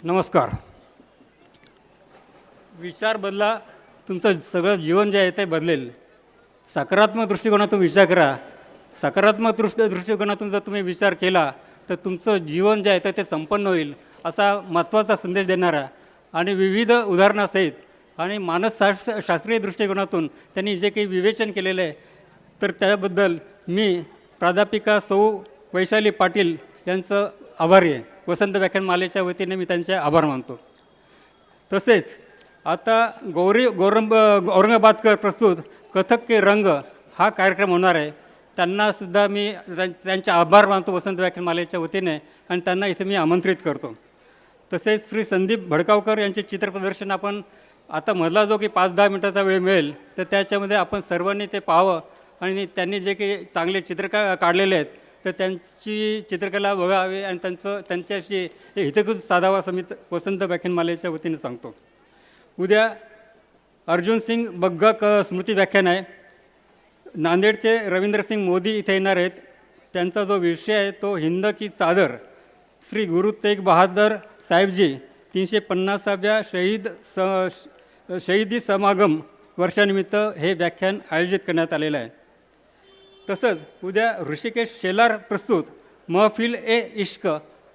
नमस्कार. विचार बदला, तुमचं सगळं जीवन जे आहे ते बदलेल. सकारात्मक दृष्टिकोनातून विचार करा. सकारात्मक दृष्टिकोनातून जर तुम्ही विचार केला तर तुमचं जीवन जे आहे ते संपन्न होईल असा महत्त्वाचा संदेश देणारा आणि विविध उदाहरणासहित आणि मानसशास्त्रीय दृष्टिकोनातून त्यांनी जे काही विवेचन केलेलं आहे तर त्याबद्दल मी प्राध्यापिका सौ वैशाली पाटील यांचं आभारी आहे. वसंत व्याख्यानमालेच्या वतीने मी त्यांचे आभार मानतो. तसेच आता औरंगाबादकर प्रस्तुत कथक के रंग हा कार्यक्रम होणार आहे. त्यांनासुद्धा मी त्यांचे आभार मानतो वसंत व्याख्यानमालेच्या वतीने आणि त्यांना इथे मी आमंत्रित करतो. तसेच श्री संदीप भडकावकर यांचे चित्रप्रदर्शन आपण आता मधला जो की 5-10 मिनटाचा वेळ मिळेल तर त्याच्यामध्ये आपण सर्वांनी ते पाहावं आणि त्यांनी जे काही चांगले चित्र काढलेले आहेत तर त्यांची चित्रकला बघावी आणि त्यांच्याशी हितगुज साधावा असं मी वसंत व्याख्यानमालेच्या वतीने सांगतो. उद्या अर्जुन सिंग बग्गा स्मृती व्याख्यान आहे. नांदेडचे रवींद्रसिंग मोदी इथे येणार आहेत. त्यांचा जो विषय आहे तो हिंद की चादर. श्री गुरु तेग बहादर साहेबजी 350व्या शहीदी समागम वर्षानिमित्त हे व्याख्यान आयोजित करण्यात आलेलं आहे. तसंच उद्या ऋषिकेश शेलार प्रस्तुत महफिल ए इश्क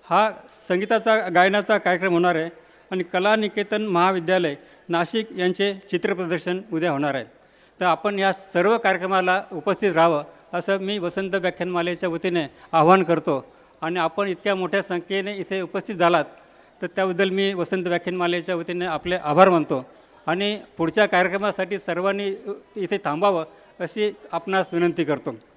हा संगीताचा गायनाचा कार्यक्रम होणार आहे आणि कला निकेतन महाविद्यालय नाशिक यांचे चित्रप्रदर्शन उद्या होणार आहे. तर आपण या सर्व कार्यक्रमाला उपस्थित राहावं असं मी वसंत व्याख्यानमालेच्या वतीने आवाहन करतो आणि आपण इतक्या मोठ्या संख्येने इथे उपस्थित झालात तर त्याबद्दल मी वसंत व्याख्यानमालेच्या वतीने आपले आभार मानतो आणि पुढच्या कार्यक्रमासाठी सर्वांनी इथे थांबावं अशी आपणास विनंती करतो.